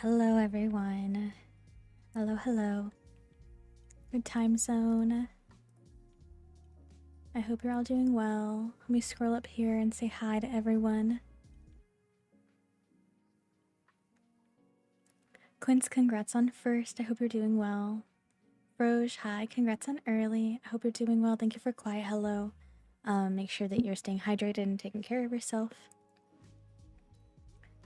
Hello, everyone. Hello, hello. Good time zone. I hope you're all doing well. Let me scroll up here and say hi to everyone. Quince, congrats on first. I hope you're doing well. Roj, hi. Congrats on early. I hope you're doing well. Thank you for quiet hello. Make sure that you're staying hydrated and taking care of yourself.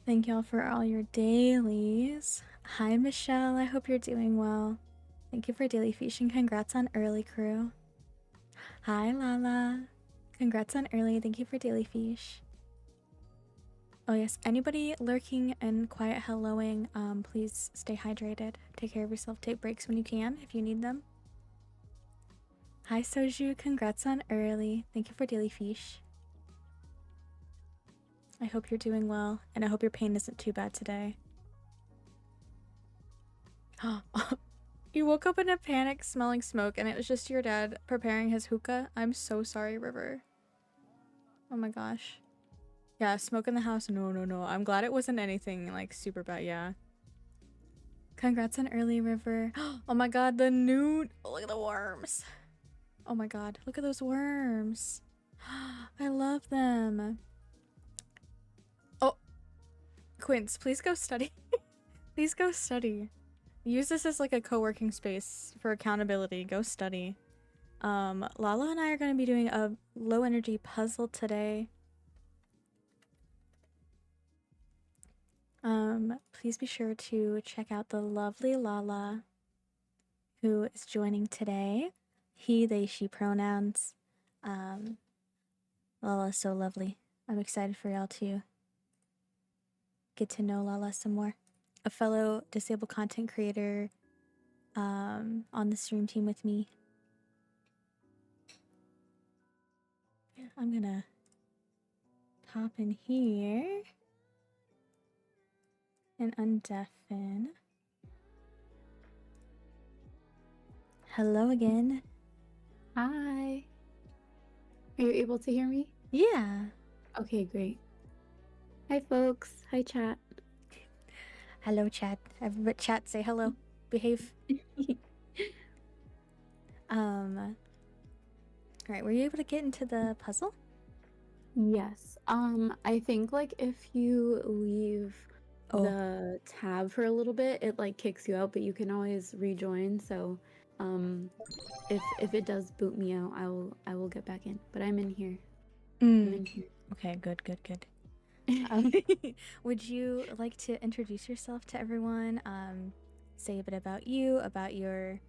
Thank y'all for all your dailies. Hi, Michelle. I hope you're doing well. Thank you for daily fish and congrats on early, crew. Hi, Lala. Congrats on early. Thank you for daily fish. Oh yes, anybody lurking and quiet helloing, please stay hydrated. Take care of yourself. Take breaks when you can if you need them. Hi, Soju. Congrats on early. Thank you for daily fish. I hope you're doing well, and I hope your pain isn't too bad today. You woke up in a panic smelling smoke, and it was just your dad preparing his hookah. I'm so sorry, River. Oh my gosh. Yeah, smoke in the house. No. I'm glad it wasn't anything like super bad. Yeah. Congrats on early, River. Oh my god, the new. Oh, look at the worms. Oh my god, look at those worms. I love them. Oh, Quince, please go study. Please go study. Use this as like a co-working space for accountability. Go study. Lala and I are going to be doing a low energy puzzle today. Please be sure to check out the lovely Lala who is joining today. He, they, she pronouns. Lala is so lovely. I'm excited for y'all to get to know Lala some more. A fellow disabled content creator on the stream team with me. I'm gonna hop in here and undeafen. Hello again. Hi. Are you able to hear me? Yeah. Okay, great. Hi, folks. Hi, chat. Hello, chat. Everybody, chat, say hello. Behave. All right, were you able to get into the puzzle? Yes. I think like if you leave the tab for a little bit, it like kicks you out, but you can always rejoin. So, if it does boot me out, I will get back in. But I'm in here. I'm in here. Okay, good. Would you like to introduce yourself to everyone? Say a bit about you, about your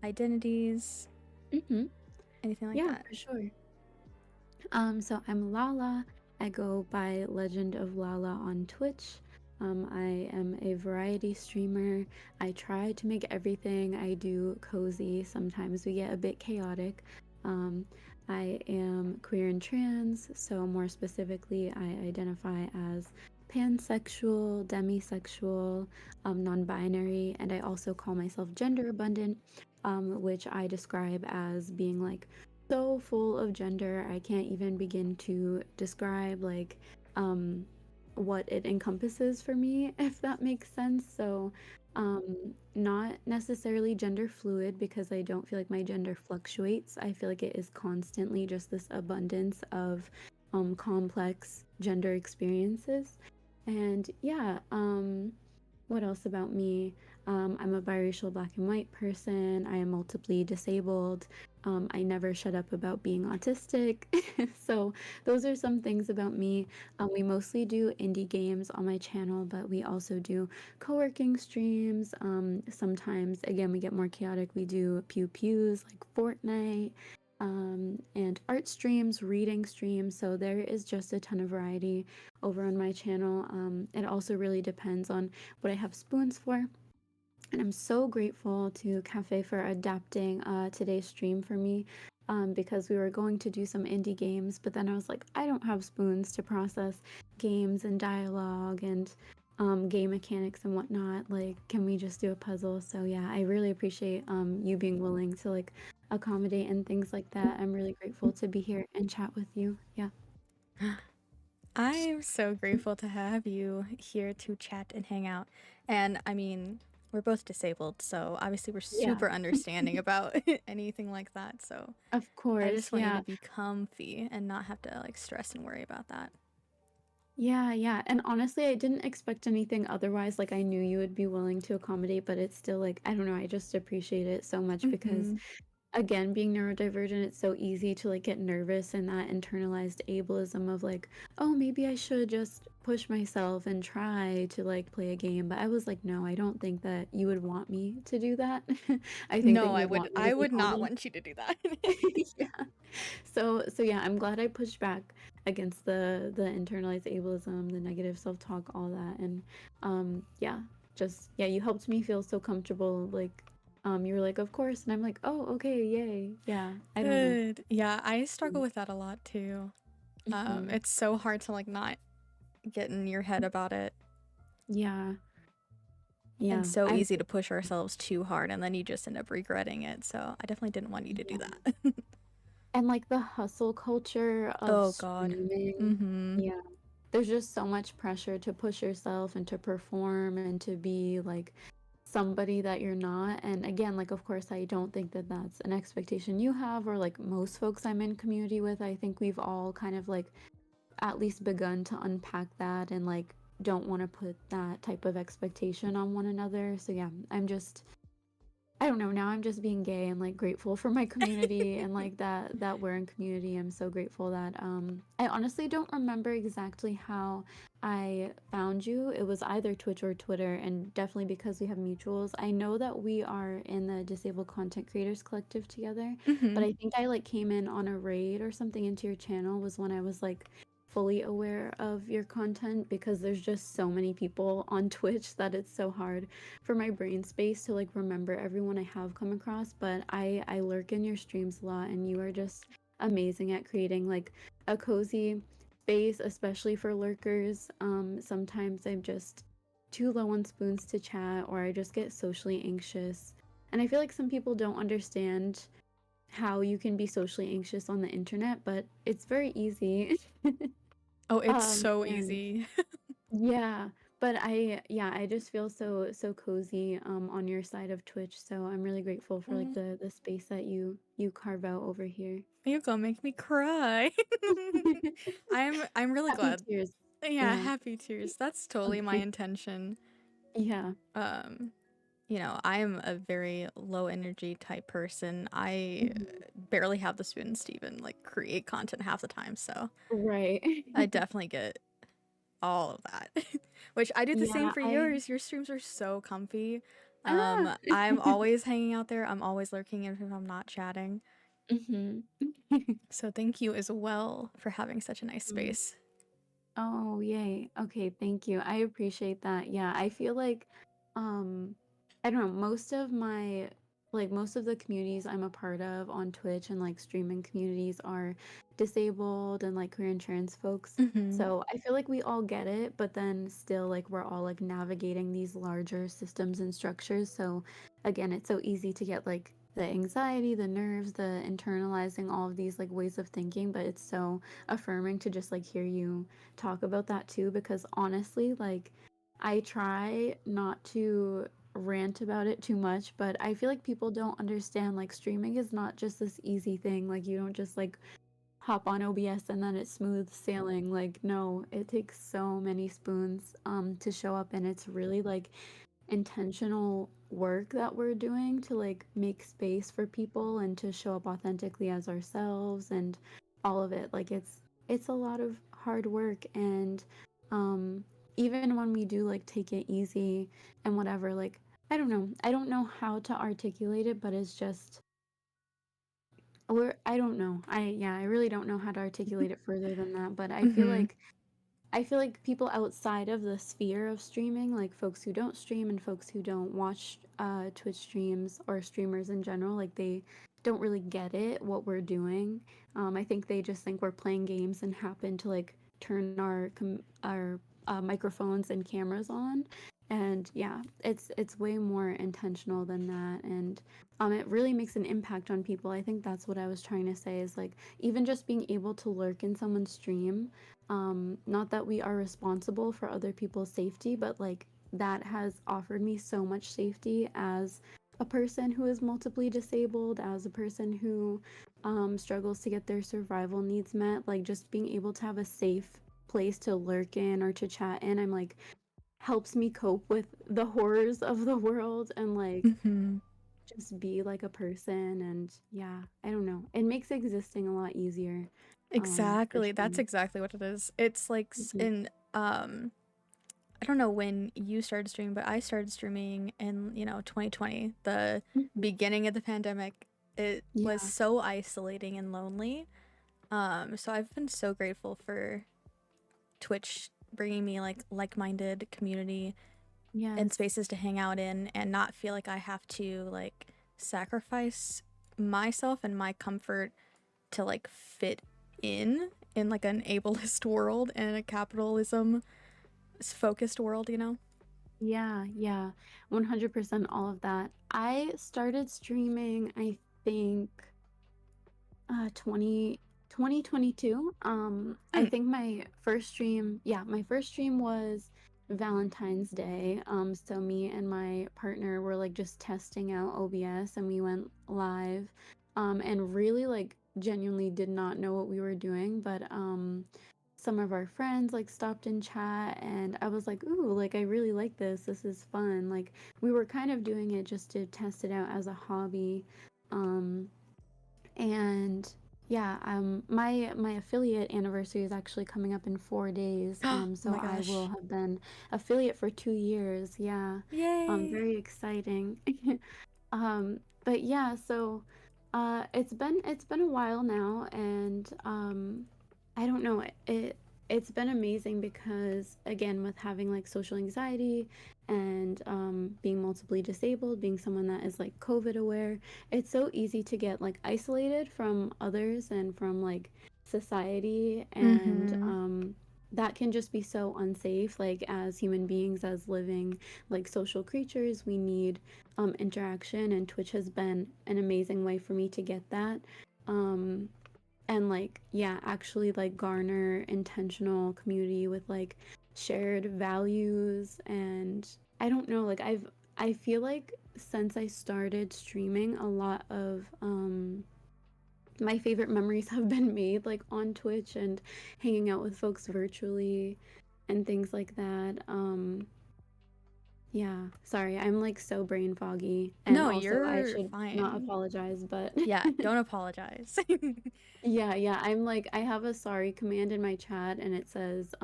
identities, Mm-hmm. anything like Yeah, that. for sure. So I'm Lala. I go by Legend of Lala on Twitch. I am a variety streamer. I try to make everything I do cozy. Sometimes we get a bit chaotic. I am queer and trans, so more specifically, I identify as pansexual, demisexual, non-binary, and I also call myself gender abundant, which I describe as being like so full of gender. I can't even begin to describe like what it encompasses for me, if that makes sense. So not necessarily gender fluid, because I don't feel like my gender fluctuates. I feel like it is constantly just this abundance of complex gender experiences. And yeah, what else about me? I'm a biracial black and white person. I am multiply disabled. I never shut up about being autistic. So those are some things about me. We mostly do indie games on my channel, but we also do co-working streams. Sometimes, again, we get more chaotic. We do pew pews like Fortnite, and art streams, reading streams. So there is just a ton of variety over on my channel. It also really depends on what I have spoons for. And I'm so grateful to Cafe for adapting today's stream for me, because we were going to do some indie games, but then I was like, I don't have spoons to process games and dialogue and game mechanics and whatnot. Like, can we just do a puzzle? So yeah, I really appreciate you being willing to like accommodate and things like that. I'm really grateful to be here and chat with you. Yeah. I'm so grateful to have you here to chat and hang out. And I mean, we're both disabled, so obviously we're Yeah, super understanding about anything like that. So of I course. just want you to Yeah. be comfy and not have to like stress and worry about that. Yeah, yeah. And honestly, I didn't expect anything otherwise. Like I knew you would be willing to accommodate, but it's still like, I don't know, I just appreciate it so much because Mm-hmm. again, being neurodivergent, it's so easy to like get nervous and that internalized ableism of like, oh, maybe I should just push myself and try to like play a game. But I was like, no, I don't think that you would want me to do that. I think that No, you would want me to I be would not calm. want you to do that. Yeah. So yeah, I'm glad I pushed back against the internalized ableism, the negative self-talk, all that. And yeah, just yeah, you helped me feel so comfortable. Like you were like, of course, and I'm like, oh, okay, yay. Yeah, I don't know. Good. Yeah, I struggle with that a lot too. Mm-hmm. It's so hard to like not get in your head about it, Yeah, and yeah. so I easy to push ourselves too hard, and then you just end up regretting it. So I definitely didn't want you to do yeah. that. And like the hustle culture of Oh God. streaming. Mm-hmm. Yeah. There's just so much pressure to push yourself and to perform and to be like somebody that you're not. And again, like, of course, I don't think that that's an expectation you have or like most folks I'm in community with. I think we've all kind of like at least begun to unpack that and like don't want to put that type of expectation on one another. So yeah, I'm just I don't know, now I'm just being gay and like grateful for my community and like that we're in community. I'm so grateful that I honestly don't remember exactly how I found you. It was either Twitch or Twitter and definitely because we have mutuals. I know that we are in the Disabled Content Creators Collective together, but Mm-hmm. I think I like came in on a raid or something into your channel was when I was like fully aware of your content because there's just so many people on Twitch that it's so hard for my brain space to like remember everyone I have come across, but I lurk in your streams a lot and you are just amazing at creating like a cozy space, especially for lurkers. Sometimes I'm just too low on spoons to chat or I just get socially anxious. And I feel like some people don't understand how you can be socially anxious on the internet, but it's very easy. Oh, it's um so and easy. yeah, but I just feel so cozy on your side of Twitch. So I'm really grateful for like Mm, the space that you carve out over here. you gonna make me cry. I'm really Happy glad. tears. Yeah, Yeah. happy tears. That's totally my Okay. intention. Yeah. Um, I am a very low energy type person. I Mhm. barely have the spoons to even like create content half the time, so Right. I definitely get all of that. Which I do the same Yeah, for I yours. Your streams are so comfy. ah. I'm always hanging out there. I'm always lurking even if I'm not chatting. Mhm. So thank you as well for having such a nice Mhm. space. Oh, yay. Okay, thank you. I appreciate that. Yeah, I feel like um I don't know, most of the communities I'm a part of on Twitch and like streaming communities are disabled and like queer and trans folks. Mm-hmm. So I feel like we all get it, but then still like we're all like navigating these larger systems and structures. So again, it's so easy to get like the anxiety, the nerves, the internalizing all of these like ways of thinking, but it's so affirming to just like hear you talk about that too because honestly, like I try not to rant about it too much, but I feel like people don't understand like streaming is not just this easy thing. Like you don't just like hop on OBS and then it's smooth sailing. Like no, it takes so many spoons to show up and it's really like intentional work that we're doing to like make space for people and to show up authentically as ourselves and all of it like it's a lot of hard work and um even when we do like take it easy and whatever like I don't know how to articulate it but it's just or I don't know I really don't know how to articulate it further than that but Mm-hmm. I feel like people outside of the sphere of streaming, like folks who don't stream and folks who don't watch Twitch streams or streamers in general, like they don't really get it, what we're doing. I think they just think we're playing games and happen to like turn our microphones and cameras on. And yeah, it's way more intentional than that, and it really makes an impact on people. I think that's what I was trying to say, is like even just being able to lurk in someone's stream, not that we are responsible for other people's safety, but like that has offered me so much safety as a person who is multiply disabled, as a person who struggles to get their survival needs met. Like just being able to have a safe place to lurk in or to chat in, I'm like, helps me cope with the horrors of the world and like Hmm. just be like a person. And yeah, I don't know, it makes existing a lot easier, for Exactly. That's sure. exactly what it is. It's like Mhm. in I don't know when you started streaming, but I started streaming in, 2020, the Mhm. beginning of the pandemic. It was Yeah. so isolating and lonely. So I've been so grateful for Twitch bringing me like-minded community and Yes. spaces to hang out in and not feel like I have to like sacrifice myself and my comfort to like fit in like an ableist world and a capitalism focused world. Yeah, yeah, 100% all of that. I started streaming, I think, 2022. I Hmm. think my first stream was Valentine's Day. So me and my partner were like just testing out OBS, and we went live, and really like genuinely did not know what we were doing, but some of our friends like stopped in chat, and I was like, ooh, like I really like this. This is fun. Like we were kind of doing it just to test it out as a hobby. Um, and yeah, my affiliate anniversary is actually coming up in 4 days. Oh So my I will gosh. have been affiliate for 2 years. Yeah, Yay. very exciting. But yeah, so it's been a while now, and I don't know, it's been amazing because again, with having like social anxiety and being multiply disabled, being someone that is like COVID aware, it's so easy to get like isolated from others and from like society, and Mm-hmm. that can just be so unsafe. Like as human beings, as living like social creatures, we need interaction, and Twitch has been an amazing way for me to get that. Um, and like, yeah, actually like garner intentional community with like shared values. And I don't know, like I feel like since I started streaming, a lot of my favorite memories have been made like on Twitch and hanging out with folks virtually and things like that. Yeah, sorry, I'm like so brain foggy. And No, also, I you're should not fine. apologize, but Yeah, don't apologize. yeah, yeah, I'm like, I have a sorry command in my chat, and it says,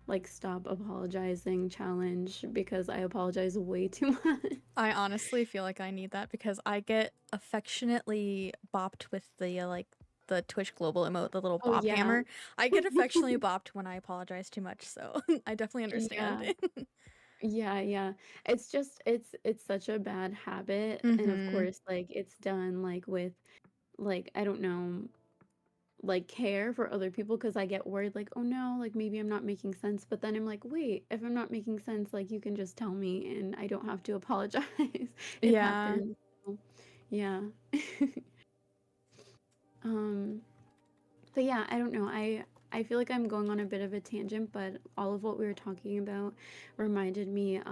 like, stop apologizing challenge, because I apologize way too much. I honestly feel like I need that because I get affectionately bopped with the the Twitch global emote, the little Oh, bop yeah. hammer. I get affectionately bopped when I apologize too much, so I definitely understand. Yeah. Yeah, yeah. It's such a bad habit, and of Mm-hmm. course, like, it's done, like, with, like, I don't know, like care for other people, because I get worried like, oh no, like maybe I'm not making sense, but then I'm like, wait, if I'm not making sense, like you can just tell me and I don't have to apologize. It Yeah. happens. So, yeah. um but yeah, I don't know. I feel like I'm going on a bit of a tangent, but all of what we were talking about reminded me, I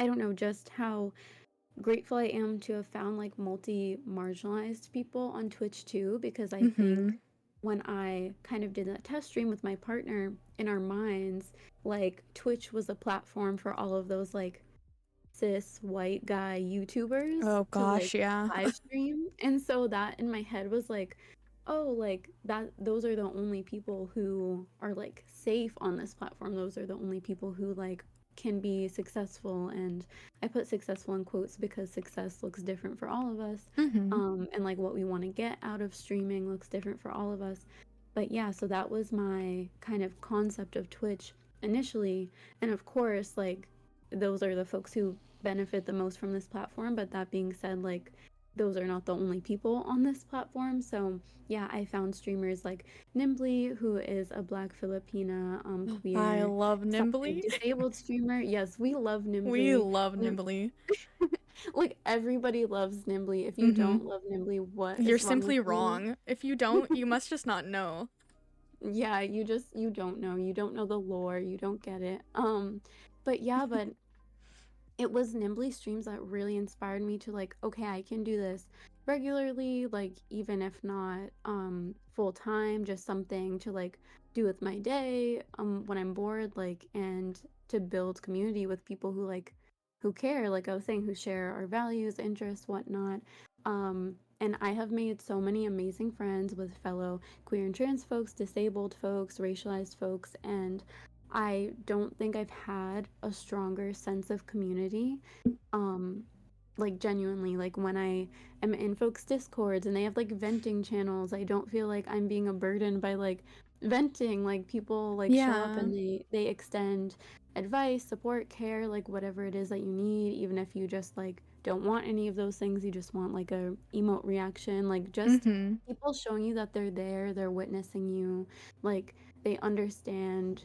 don't know, just how grateful I am to have found like multi marginalized people on Twitch too, because I Mm-hmm. think when I kind of did that test stream with my partner, in our minds, like Twitch was a platform for all of those like cis white guy YouTubers Oh to like gosh, yeah. live stream. And so that in my head was like, oh, like that, those are the only people who are like safe on this platform. Those are the only people who like can be successful. And I put successful in quotes because success looks different for all of us. Mm-hmm. And like what we want to get out of streaming looks different for all of us. But yeah, so that was my kind of concept of Twitch initially. And of course, like those are the folks who benefit the most from this platform. But that being said, like those are not the only people on this platform. So yeah, I found streamers like Nimbly, who is a Black Filipina I queer love semi Nimbly. disabled streamer. Yes, we love We Nimbly. love Nim- Nimbly. like everybody loves Nimbly. If you Mm-hmm. don't love Nimbly, what You're is wrong with simply you? wrong. If you don't, you must just not know. Yeah, you don't know. You don't know the lore. You don't get it. But yeah, but it was Nimbly streams that really inspired me to like, okay, I can do this regularly, like even if not full time, just something to like do with my day when I'm bored, like, and to build community with people who care, like I was saying, who share our values, interests, whatnot. And I have made so many amazing friends with fellow queer and trans folks, disabled folks, racialized folks, and I don't think I've had a stronger sense of community. Um, like genuinely, like when I am in folks' discords and they have like venting channels, I don't feel like I'm being a burden by like venting. Like people like show up Yeah. and they extend advice, support, care, like whatever it is that you need, even if you just like don't want any of those things, you just want like a emote reaction, like just Mm-hmm. people showing you that they're there, they're witnessing you, like they understand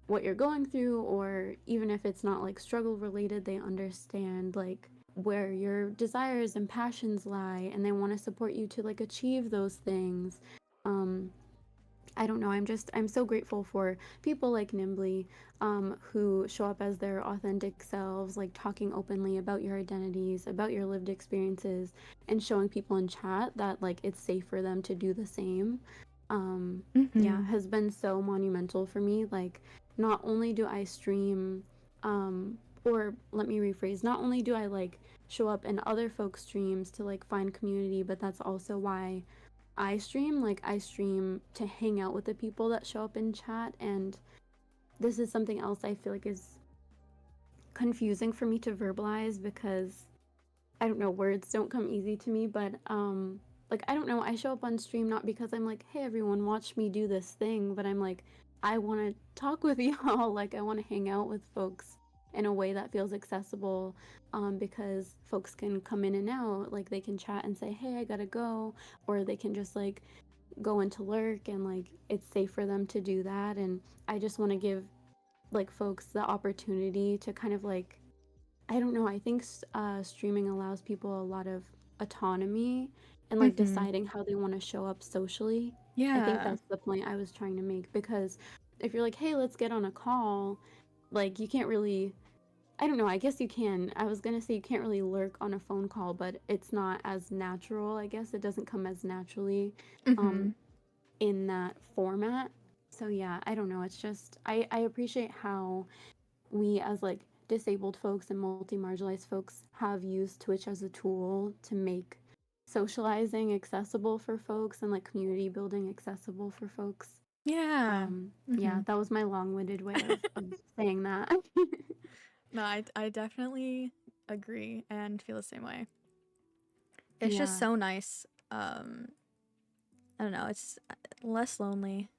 what you're going through, or even if it's not like struggle related, they understand like where your desires and passions lie, and they want to support you to like achieve those things. um I don't know, I'm so grateful for people like Nimbly, who show up as their authentic selves, like talking openly about your identities, about your lived experiences, and showing people in chat that like it's safe for them to do the same. um yeah, Mm-hmm. has been so monumental for me. Like, not only do I stream, or let me rephrase, not only do I like show up in other folks streams to like find community, but that's also why I stream. Like, I stream to hang out with the people that show up in chat. And this is something else I feel like is confusing for me to verbalize, because I don't know, words don't come easy to me. But like, I don't know, I show up on stream not because I'm like, hey everyone, watch me do this thing, but I'm like, I want to talk with y'all. Like, I want to hang out with folks in a way that feels accessible, because folks can come in and out, like they can chat and say, hey, I gotta go, or they can just like go into lurk, and like it's safe for them to do that. And I just want to give like folks the opportunity to kind of like, I don't know, I think streaming allows people a lot of autonomy and like Mm-hmm. deciding how they want to show up socially. I think Yeah. that's the point I was trying to make, because if you're like, hey, let's get on a call, like you can't really, I don't know, I guess you can. I was gonna say you can't really lurk on a phone call, but it's not as natural, I guess. It doesn't come as naturally Mm-hmm. um, in that format. So yeah, I don't know. It's just I appreciate how we as like disabled folks and multi-marginalized folks have used Twitch as a tool to make socializing accessible for folks and like community building accessible for folks. Yeah. Mm-hmm. Yeah, that was my long-winded way of saying that. No, I definitely agree and feel the same way. It's just Yeah, so nice. I don't know, it's less lonely.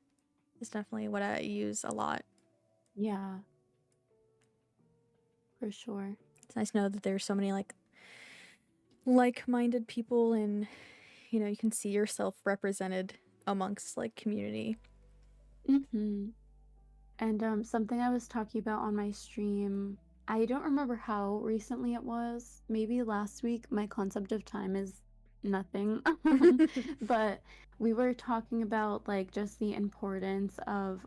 It's definitely what I use a lot. yeah, for sure. It's nice to know that there's so many like-minded people, and you can see yourself represented amongst like community. Mm-hmm. And something I was talking about on my stream, I don't remember how recently it was. Maybe last week. My concept of time is nothing. But we were talking about like just the importance of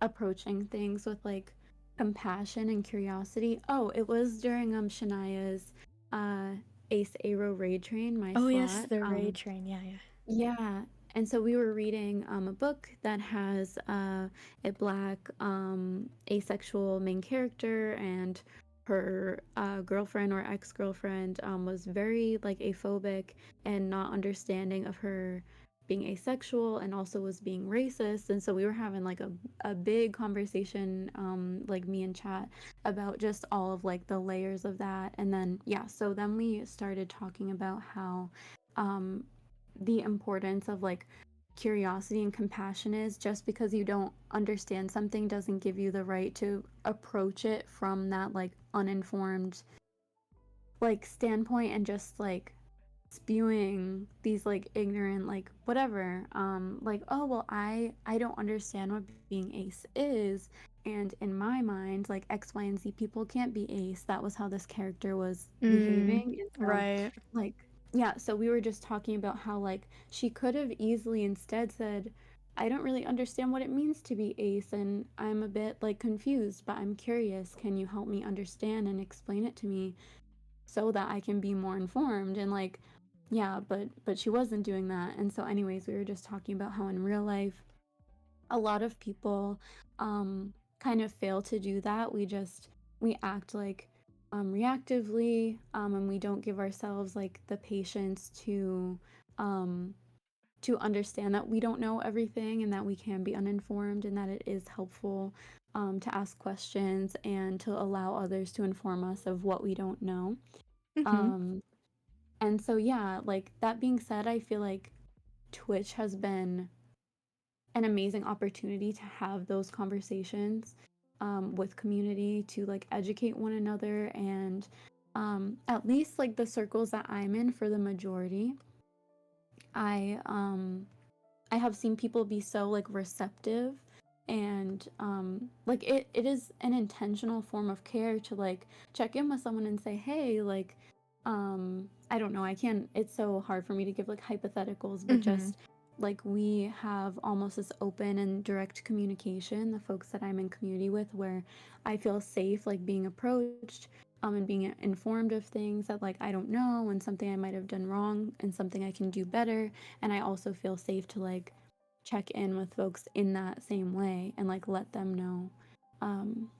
approaching things with like compassion and curiosity. Oh, it was during Shania's uh Ace Aero Raid Train, my Oh yes, slot. the raid train. Yeah, yeah. Yeah. And so we were reading a book that has a black asexual main character, and her girlfriend or ex-girlfriend was very like aphobic and not understanding of her being asexual, and also was being racist. And so we were having like a big conversation, like me and chat, about just all of like the layers of that. And then yeah, so then we started talking about how um the importance of like curiosity and compassion is, just because you don't understand something doesn't give you the right to approach it from that like uninformed like standpoint, and just like spewing these like ignorant like whatever like oh well I don't understand what being ace is, and in my mind like X, Y, and Z people can't be ace. That was how this character was Mm, behaving. And so right. like yeah, so we were just talking about how like she could have easily instead said, I don't really understand what it means to be ace, and I'm a bit like confused, but I'm curious, can you help me understand and explain it to me so that I can be more informed. And like yeah, but she wasn't doing that. And so anyways, we were just talking about how in real life a lot of people kind of fail to do that. We act like reactively, and we don't give ourselves like the patience um to understand that we don't know everything and that we can be uninformed, and that it is helpful to ask questions and to allow others to inform us of what we don't know. Mm-hmm. um and so yeah, like that being said, I feel like Twitch has been an amazing opportunity to have those conversations with community, to like educate one another. And at least like the circles that I'm in, for the majority, I I have seen people be so like receptive, and like it is an intentional form of care to like check in with someone and say, hey, like I don't know, I can't, it's so hard for me to give like hypotheticals, but Mm-hmm. just like we have almost this open and direct communication, the folks that I'm in community with, where I feel safe like being approached and being informed of things that like I don't know, and something I might have done wrong and something I can do better. And I also feel safe to like check in with folks in that same way and like let them know. Um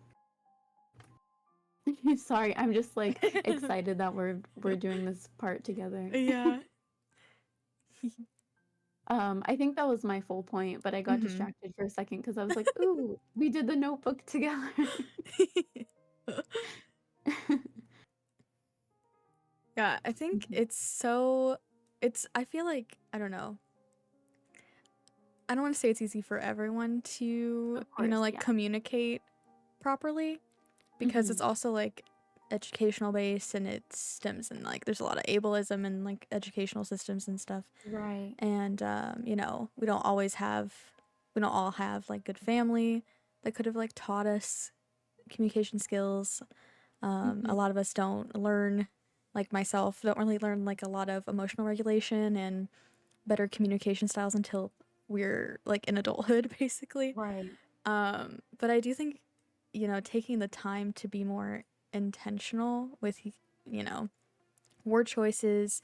sorry, I'm just like excited that we're doing this part together. Yeah. I think that was my full point, but I got Mm-hmm. distracted for a second because I was like, ooh, we did the notebook together. Yeah, I think Mhm. it's so I feel like I don't know. I don't want to say it's easy for everyone to, Of course, like yeah. communicate properly, because it's Hmm. also like educational based, and it stems in like there's a lot of ableism in like educational systems and stuff. Right. And we don't all have like good family that could have like taught us communication skills. A Hmm. lot of us don't learn, like myself, don't really learn like a lot of emotional regulation and better communication styles until we're like in adulthood basically. Right. But I do think, taking the time to be more intentional with, you know, word choices,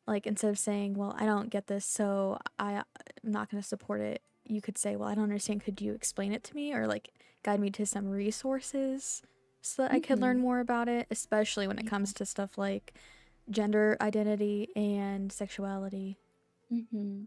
like instead of saying, well, I don't get this, so I'm not going to support it, you could say, well, I don't understand. Could you explain it to me, or like guide me to some resources so that I could learn Hmm. more about it, especially when it Yeah. comes to stuff like gender identity and sexuality. Hmm.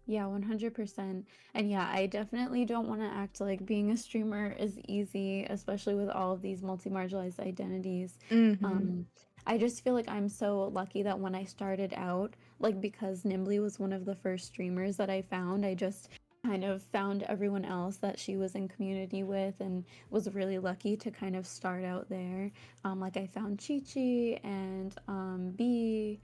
Yeah, 100%. And yeah, I definitely don't want to act like being a streamer is easy, especially with all of these multi-marginalized identities. Mm-hmm. Um, I just feel like I'm so lucky that when I started out, like because Nimbly was one of the first streamers that I found, I just kind of found everyone else that she was in community with and was really lucky to kind of start out there. Like I found Chi Chi and B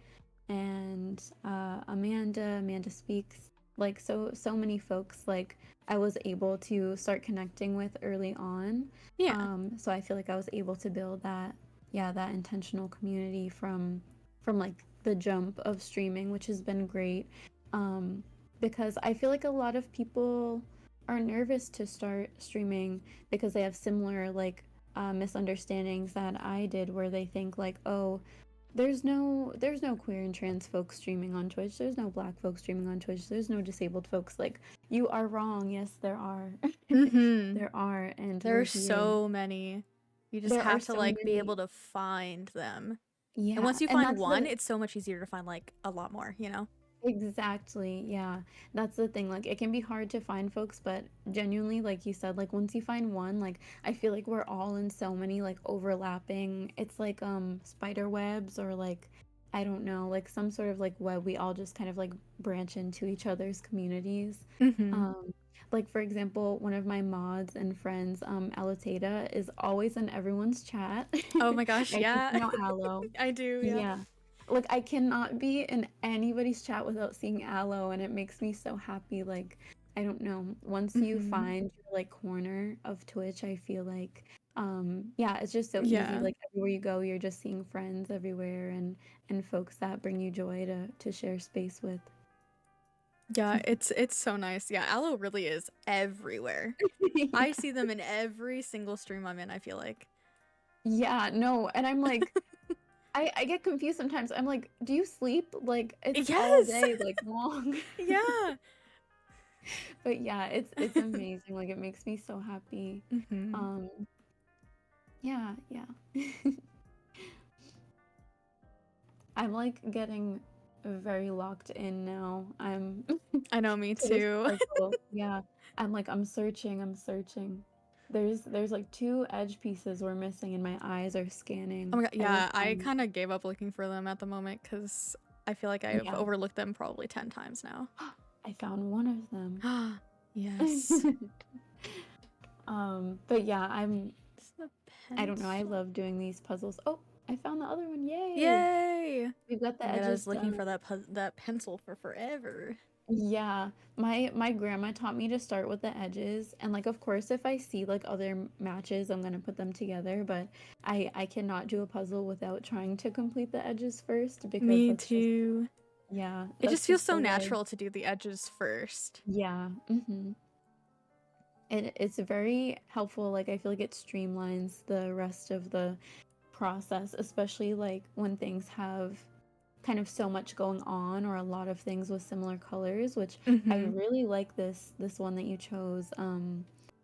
and Amanda Speaks, like so many folks like I was able to start connecting with early on. Yeah. So I feel like I was able to build that, yeah, that intentional community from like the jump of streaming, which has been great. Um, because I feel like a lot of people are nervous to start streaming because they have similar like misunderstandings that I did, where they think like, oh, there's no queer and trans folks streaming on Twitch. There's no black folks streaming on Twitch. There's no disabled folks. Like, you are wrong. Yes, there are. Mm-hmm. There are, and There we're are here. so many. You just There are have to so like be many. able to find them. And Yeah, once you and find that's one, the it's so much easier to find like a lot more, you know? exactly, yeah. That's the thing. Like, it can be hard to find folks, but genuinely, like you said, like once you find one, like I feel like we're all in so many like overlapping. It's like spider webs, or like I don't know, like some sort of like web we all just kind of like branch into each other's communities. Mm-hmm. Um, like for example, one of my mods and friends, Alatada, is always in everyone's chat. Oh my gosh, I think yeah. you know Aloe. I do, yeah. Yeah. like I cannot be in anybody's chat without seeing Aloe, and it makes me so happy. Like, I don't know, once you Hmm. find your like corner of Twitch, I feel like yeah, it's just so easy. Yeah. Like everywhere you go, you're just seeing friends everywhere and folks that bring you joy to share space with. Yeah, it's so nice. Yeah, Aloe really is everywhere. I see them in every single stream I'm in, I feel like. Yeah, no, and I'm like, I get confused sometimes. I'm like, do you sleep? Like it's all Yes. day, like long. Yeah. But yeah, it's amazing. Like it makes me so happy. Hmm. Um, yeah, yeah. I'm like getting very locked in now. I'm I know, me to this too. puzzle. Yeah. I'm searching, I'm searching. There's like two edge pieces we're missing and my eyes are Oh scanning my god, every yeah, I time. kind of gave up looking for them at the moment because I feel like I've Yeah. overlooked them probably 10 times now. I found one of them. Yes. But yeah, It's the I don't know. I pencil. love doing these puzzles. Oh, I found the other one. Yay! Yay! We've got Oh the my god, I edges was looking done. for that pencil for forever. Yeah, my grandma taught me to start with the edges, and like of course if I see like other matches, I'm gonna put them together, but I cannot do a puzzle without trying to complete the edges first because Me that's just too. yeah, It just that's feels just so the way. natural to do the edges first. Yeah. It's very helpful. Like I feel like it streamlines the rest of the process, especially like when things have kind of so much going on or a lot of things with similar colors, which I Mm-hmm. really like this one that you chose.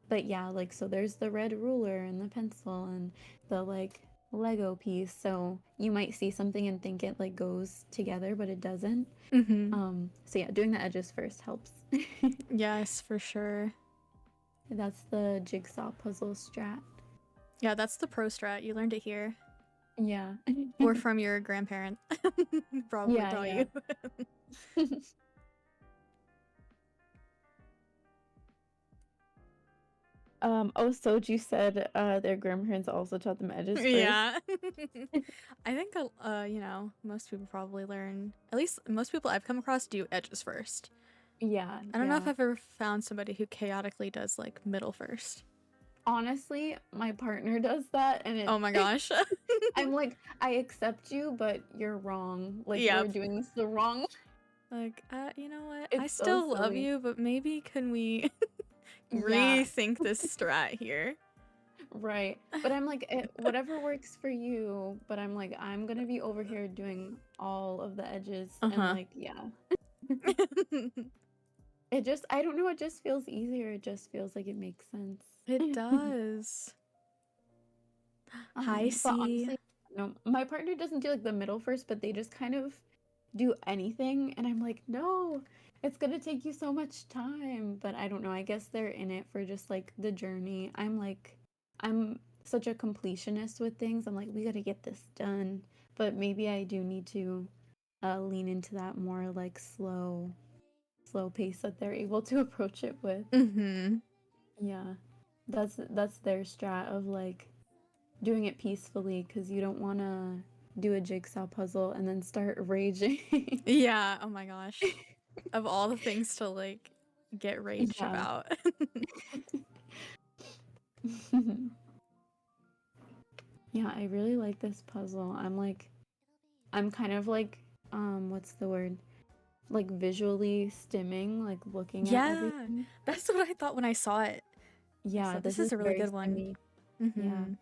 But yeah, like so there's the red ruler and the pencil and the like Lego piece. So you might see something and think it like goes together, but it doesn't. Mm-hmm. So yeah, doing the edges first helps. Yes, for sure. That's the jigsaw puzzle strat. Yeah, that's the pro strat. You learned it here. Yeah. Or from your grandparent. Probably Yeah, taught yeah. you. Oh, Soju said their grandparents also taught them edges first. Yeah. I think, most people probably learn, at least most people I've come across do edges first. Yeah, I don't know if yeah. I've ever found somebody who chaotically does like middle first. Honestly, my partner does that, and Oh my it gosh. I'm like, I accept you, but you're wrong. Like you're Yep. doing this the wrong. Like, you know what? I It's so still love silly. you, but maybe can we Yeah, rethink this strat here? right. But I'm like, whatever works for you. But I'm like, I'm gonna be over here doing all of the edges, and Uh-huh. like, yeah. It just, I don't know. It just feels easier. It just feels like it makes sense. It does. Hi, But C. honestly, no, my partner doesn't do like the middle first, but they just kind of do anything, and I'm like, no, it's gonna take you so much time. But I don't know. I guess they're in it for just like the journey. I'm like, I'm such a completionist with things. I'm like, we gotta get this done. But maybe I do need to lean into that more like slow pace that they're able to approach it with. Mm-hmm. Yeah, that's their strat of like doing it peacefully because you don't want to do a jigsaw puzzle and then start raging. Yeah, oh my gosh. Of all the things to like get rage Yeah. about. Yeah, I really like this puzzle. I'm kind of like, what's the word? Like visually stimming, like looking at Yeah, everything. that's what I thought when I saw it. I Yeah, said, this this is is a really very good one. stimmy. Yeah. Mm-hmm.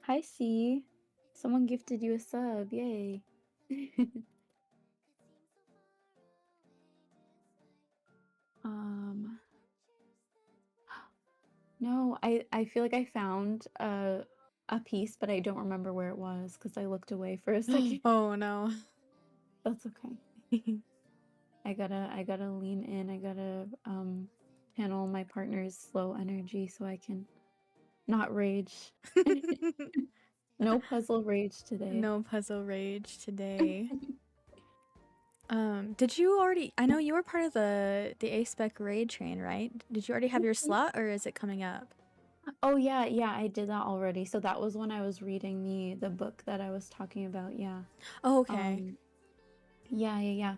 Hi, C. Someone gifted you a sub. Yay. Um, No, I feel like I found a piece, but I don't remember where it was because I looked away for a second. Oh no. That's okay. I gotta lean in. I gotta channel my partner's slow energy so I can not rage. No puzzle rage today. No puzzle rage today. Did you already, I know you were part of the A-Spec raid train, right? Did you already have your slot or is it coming up? Oh yeah, yeah, I did that already. So that was when I was reading the book that I was talking about. Yeah. Oh, okay. Um yeah, yeah, yeah.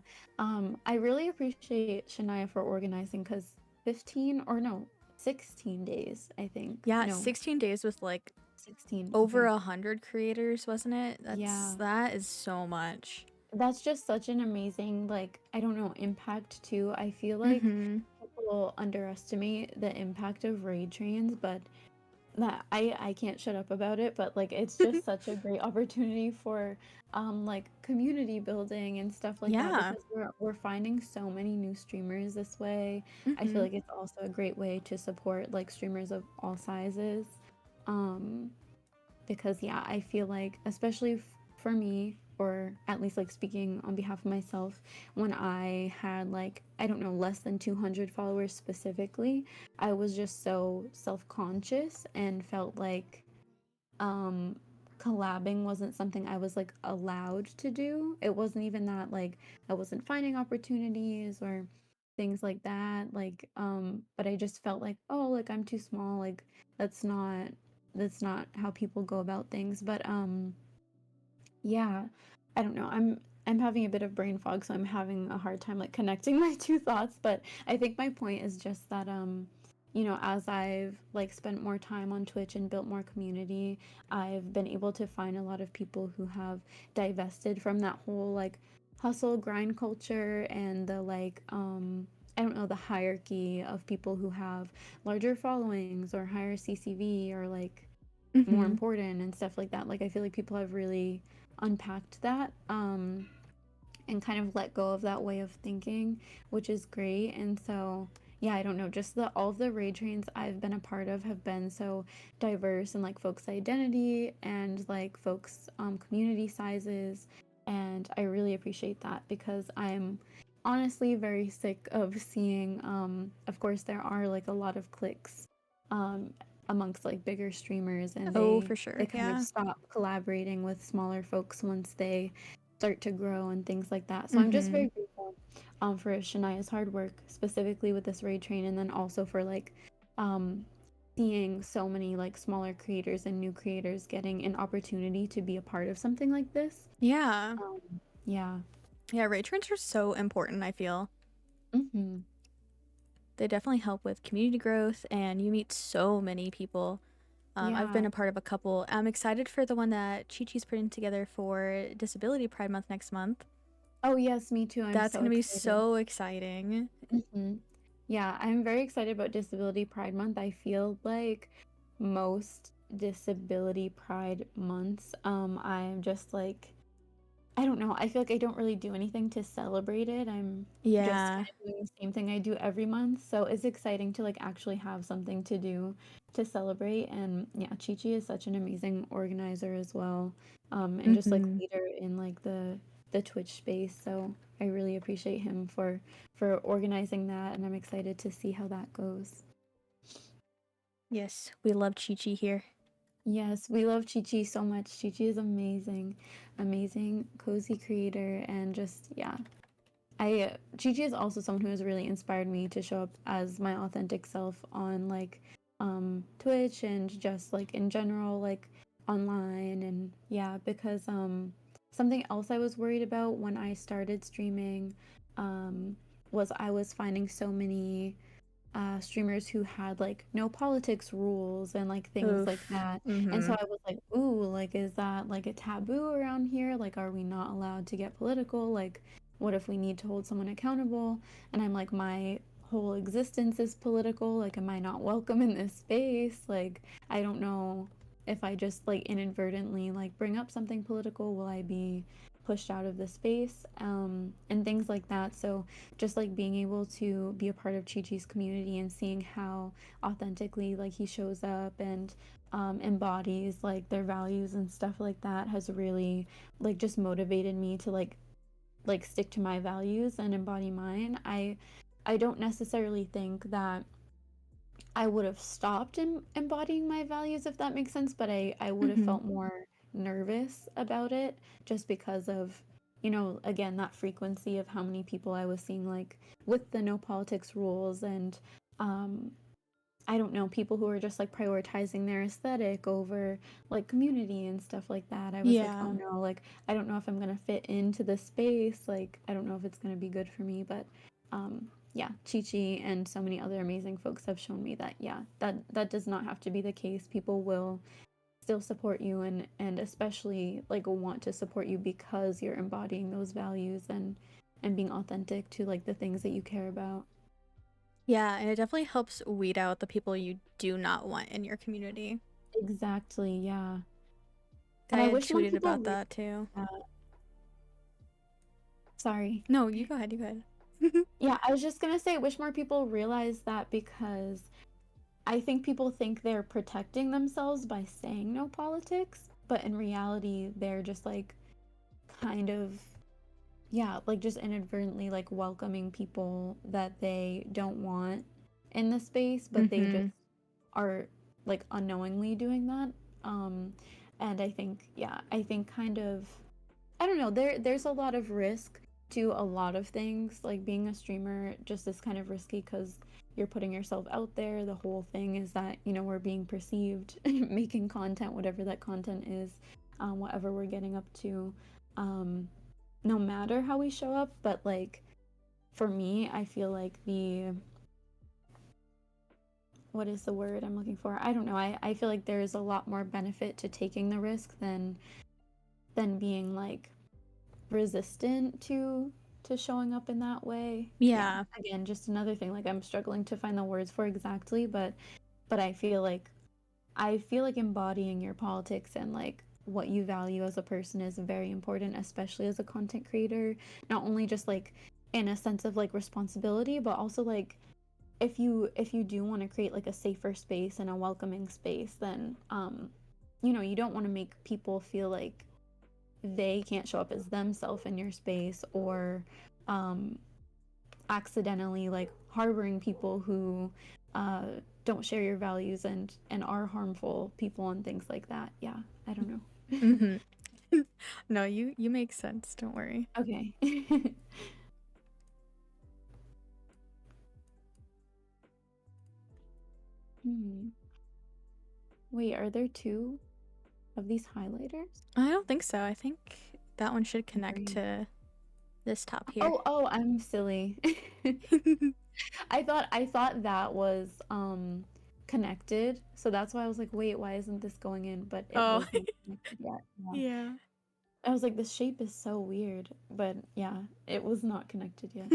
I really appreciate Shania for organizing because 15 or no, 16 days, I think. Yeah, No, 16 days with like 16. over Okay. 100 creators, wasn't it? Yeah. That is so much. That's just such an amazing, like, I don't know, impact too. I feel like Mm-hmm. people underestimate the impact of raid trains, but that I can't shut up about it, but like it's just such a great opportunity for like community building and stuff like that Yeah. because we're finding so many new streamers this way. I feel Mm-hmm. like it's also a great way to support like streamers of all sizes. Um because yeah, I feel like especially for me, or at least like speaking on behalf of myself, when I had like I don't know less than 200 followers specifically, I was just so self-conscious and felt like um collabing wasn't something I was like allowed to do. It wasn't even that like I wasn't finding opportunities or things like that, like but I just felt like, oh, like I'm too small, like that's not that's not how people go about things. But yeah, I don't know. I'm having a bit of brain fog, so I'm having a hard time like connecting my two thoughts, but I think my point is just that you know, as I've like spent more time on Twitch and built more community, I've been able to find a lot of people who have divested from that whole like hustle grind culture and the like I don't know, the hierarchy of people who have larger followings or higher CCV or like more Mm-hmm. important and stuff like that. Like I feel like people have really unpacked that and kind of let go of that way of thinking, which is great. And so yeah, I don't know, just the all of the raid trains I've been a part of have been so diverse and like folks' identity and like folks' community sizes, and I really appreciate that because I'm honestly very sick of seeing of course there are like a lot of cliques um amongst like bigger streamers, and Oh, they for they sure. kind of Yeah. stop collaborating with smaller folks once they start to grow and things like that. So I'm just Mm-hmm. very grateful for Shania's hard work, specifically with this raid train, and then also for like um, seeing so many like smaller creators and new creators getting an opportunity to be a part of something like this. Yeah. Um, yeah. Yeah, raid trains are so important, I feel. Mm-hmm. They definitely help with community growth, and you meet so many people. I've been Yeah. a part of a couple. I'm excited for the one that Chi Chi's putting together for Disability Pride Month next month. Oh yes, me too. I'm That's so gonna be excited. so exciting. Mm-hmm. Yeah, I'm very excited about Disability Pride Month. I feel like most Disability Pride months, I'm just like I don't know. I feel like I don't really do anything to celebrate it. I'm just Yeah. kind of doing the same thing I do every month. So it's exciting to like actually have something to do to celebrate. And yeah, Chi Chi is such an amazing organizer as well. And just like Mm-hmm. leader in like the Twitch space. So I really appreciate him for organizing that, and I'm excited to see how that goes. Yes, we love Chi Chi here. Yes, we love Chi Chi so much. Chi Chi is amazing, amazing cozy creator, and just yeah, Chi Chi is also someone who has really inspired me to show up as my authentic self on like Twitch and just like in general like online. And yeah, because something else I was worried about when I started streaming um was I was finding so many streamers who had like no politics rules and like things like Oof. that. And so Mm-hmm. I was like, ooh, like, is that like a taboo around here? Like, are we not allowed to get political? Like, what if we need to hold someone accountable? And I'm like, my whole existence is political. Like, am I not welcome in this space? Like, I don't know if I just like inadvertently like bring up something political, will I be pushed out of the space? And things like that. So just like being able to be a part of Chi Chi's community and seeing how authentically like he shows up and embodies like their values and stuff like that has really like just motivated me to like stick to my values and embody mine. I don't necessarily think that I would have stopped embodying my values if that makes sense, but I would have Mm-hmm. felt more nervous about it just because of, you know, again, that frequency of how many people I was seeing like with the no politics rules and um I don't know, people who are just like prioritizing their aesthetic over like community and stuff like that. I was like, oh Yeah. no, like I don't know if I'm gonna fit into the space. Like I don't know if it's gonna be good for me. But yeah, Chi Chi and so many other amazing folks have shown me that yeah, that does not have to be the case. People will still support you and especially like want to support you because you're embodying those values and being authentic to like the things that you care about. Yeah, and it definitely helps weed out the people you do not want in your community. Exactly, yeah. I And I had wish more tweeted people about realized that too. that. Sorry. No, you go ahead, you go ahead. Yeah, I was just gonna say, I wish more people realize that because I think people think they're protecting themselves by saying no politics, but in reality, they're just like kind of, yeah, like just inadvertently like welcoming people that they don't want in the space, but they just Mm-hmm. are like unknowingly doing that. Um, and I think, yeah, I think kind of I don't know, there's a lot of risk to a lot of things. Like being a streamer just is kind of risky because you're putting yourself out there. The whole thing is that, you know, we're being perceived, making content, whatever that content is, whatever we're getting up to, um, no matter how we show up. But like for me, I feel like the what is the word I'm looking for? I don't know. I feel like there's a lot more benefit to taking the risk than being like resistant to showing up in that way. Yeah. Yeah. Again, just another thing like I'm struggling to find the words for exactly, but I feel like embodying your politics and like what you value as a person is very important, especially as a content creator. Not only just like in a sense of like responsibility, but also like if you do want to create like a safer space and a welcoming space, then you know, you don't want to make people feel like they can't show up as themselves in your space or um, accidentally like harboring people who uh, don't share your values and are harmful people and things like that. Yeah, I don't know. Mm-hmm. No, you make sense. Don't worry. Okay. Hmm. Wait, are there two of these highlighters? I don't think so. I think that one should connect Three. to this top here. Oh, I'm silly. I thought that was connected, so that's why I was like, wait, why isn't this going in? But it Oh, was not connected yet. Yeah. yeah. I was like, this shape is so weird, but yeah, it was not connected yet.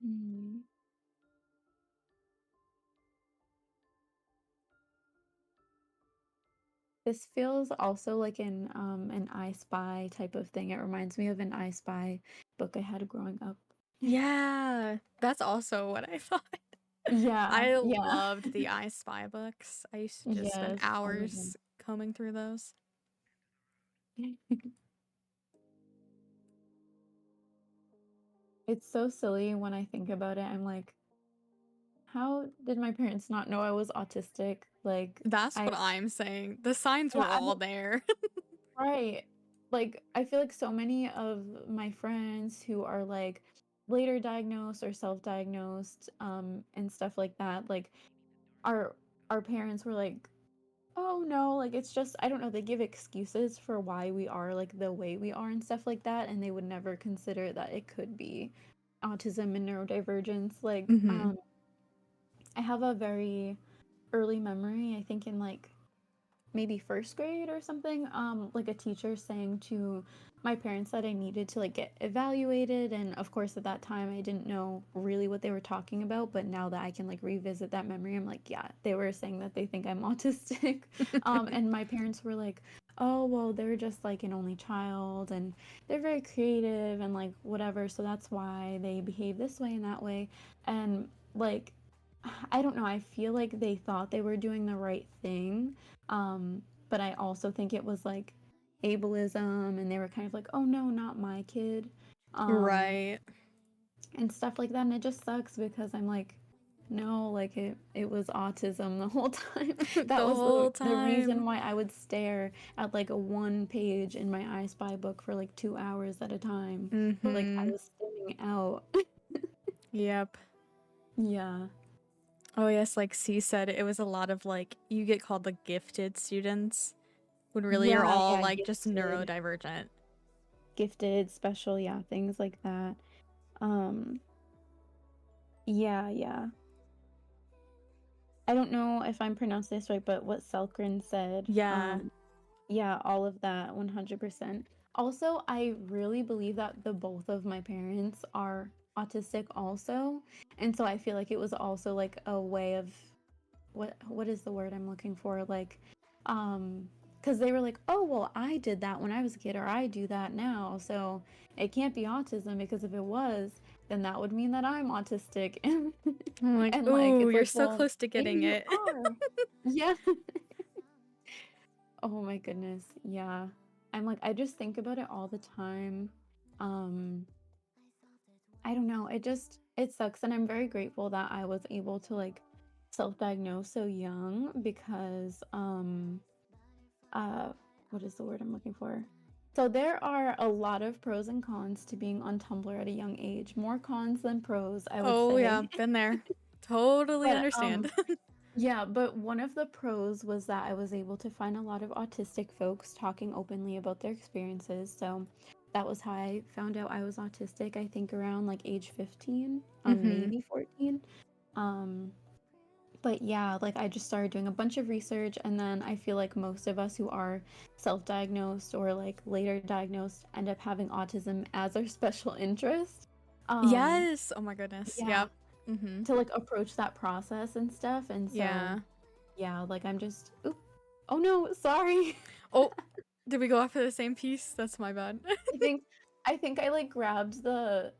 Hmm. This feels also like an I Spy type of thing. It reminds me of an I Spy book I had growing up. Yeah, that's also what I thought. Yeah, I yeah. loved the I Spy books. I used to just spend Yes, oh my God. hours combing through those. It's so silly when I think about it. I'm like, how did my parents not know I was autistic? Like, That's I, what I'm saying. The signs yeah, were all there. right. Like, I feel like so many of my friends who are like later diagnosed or self-diagnosed, and stuff like that, like our our parents were like, "Oh no, like it's just I don't know, they give excuses for why we are like the way we are and stuff like that, and they would never consider that it could be autism and neurodivergence. Like, Hmm. I have a very early memory, I think in like maybe first grade or something, like a teacher saying to my parents that I needed to like get evaluated. And of course, at that time, I didn't know really what they were talking about. But now that I can like revisit that memory, I'm like, yeah, they were saying that they think I'm autistic. And my parents were like, oh, well, they're just like an only child and they're very creative and like whatever. So that's why they behave this way and that way. And like, I don't know, I feel like they thought they were doing the right thing, but I also think it was like ableism, and they were kind of like, "Oh no, not my kid," um, Right. and stuff like that. And it just sucks because I'm like, no, like it was autism the whole time. The That was whole the reason time. why I would stare at like a one page in my I Spy book for like 2 hours at a time. Like I Mm-hmm. was stimming out. Yep. Yeah. Oh yes, like C said, it was a lot of like you get called the gifted students when really you're Yeah, all yeah, like just gifted, neurodivergent. gifted, special, yeah, things like that. Um, yeah, yeah. I don't know if I'm pronouncing this right, but what Selkrin said, Yeah. yeah, all of that, 100%. Also, I really believe that the both of my parents are autistic also, and so I feel like it was also like a way of what is the word I'm looking for? Like, because they were like, oh well, I did that when I was a kid, or I do that now, so it can't be autism because if it was, then that would mean that I'm autistic, and I'm like, and like ooh, it's you're like, so well, close to maybe getting you it. are. Yeah. Oh my goodness. Yeah. I'm like, I just think about it all the time. Um, I don't know. It sucks. And I'm very grateful that I was able to like self-diagnose so young because, uh, what is the word I'm looking for? So there are a lot of pros and cons to being on Tumblr at a young age. More cons than pros, I would Oh yeah, say. been there. Totally But understand. yeah, but one of the pros was that I was able to find a lot of autistic folks talking openly about their experiences. So that was how I found out I was autistic, I think around like age 15, Mm-hmm. maybe 14. Um, but yeah, like I just started doing a bunch of research, and then I feel like most of us who are self-diagnosed or like later diagnosed end up having autism as our special interest. Um, Yes. Oh my goodness. yeah, Yep. Mm-hmm. to like approach that process and stuff. And so Yeah. yeah, like I'm just oop. Oh no, sorry. Oh, did we go off of the same piece? That's my bad. I think I think I like grabbed the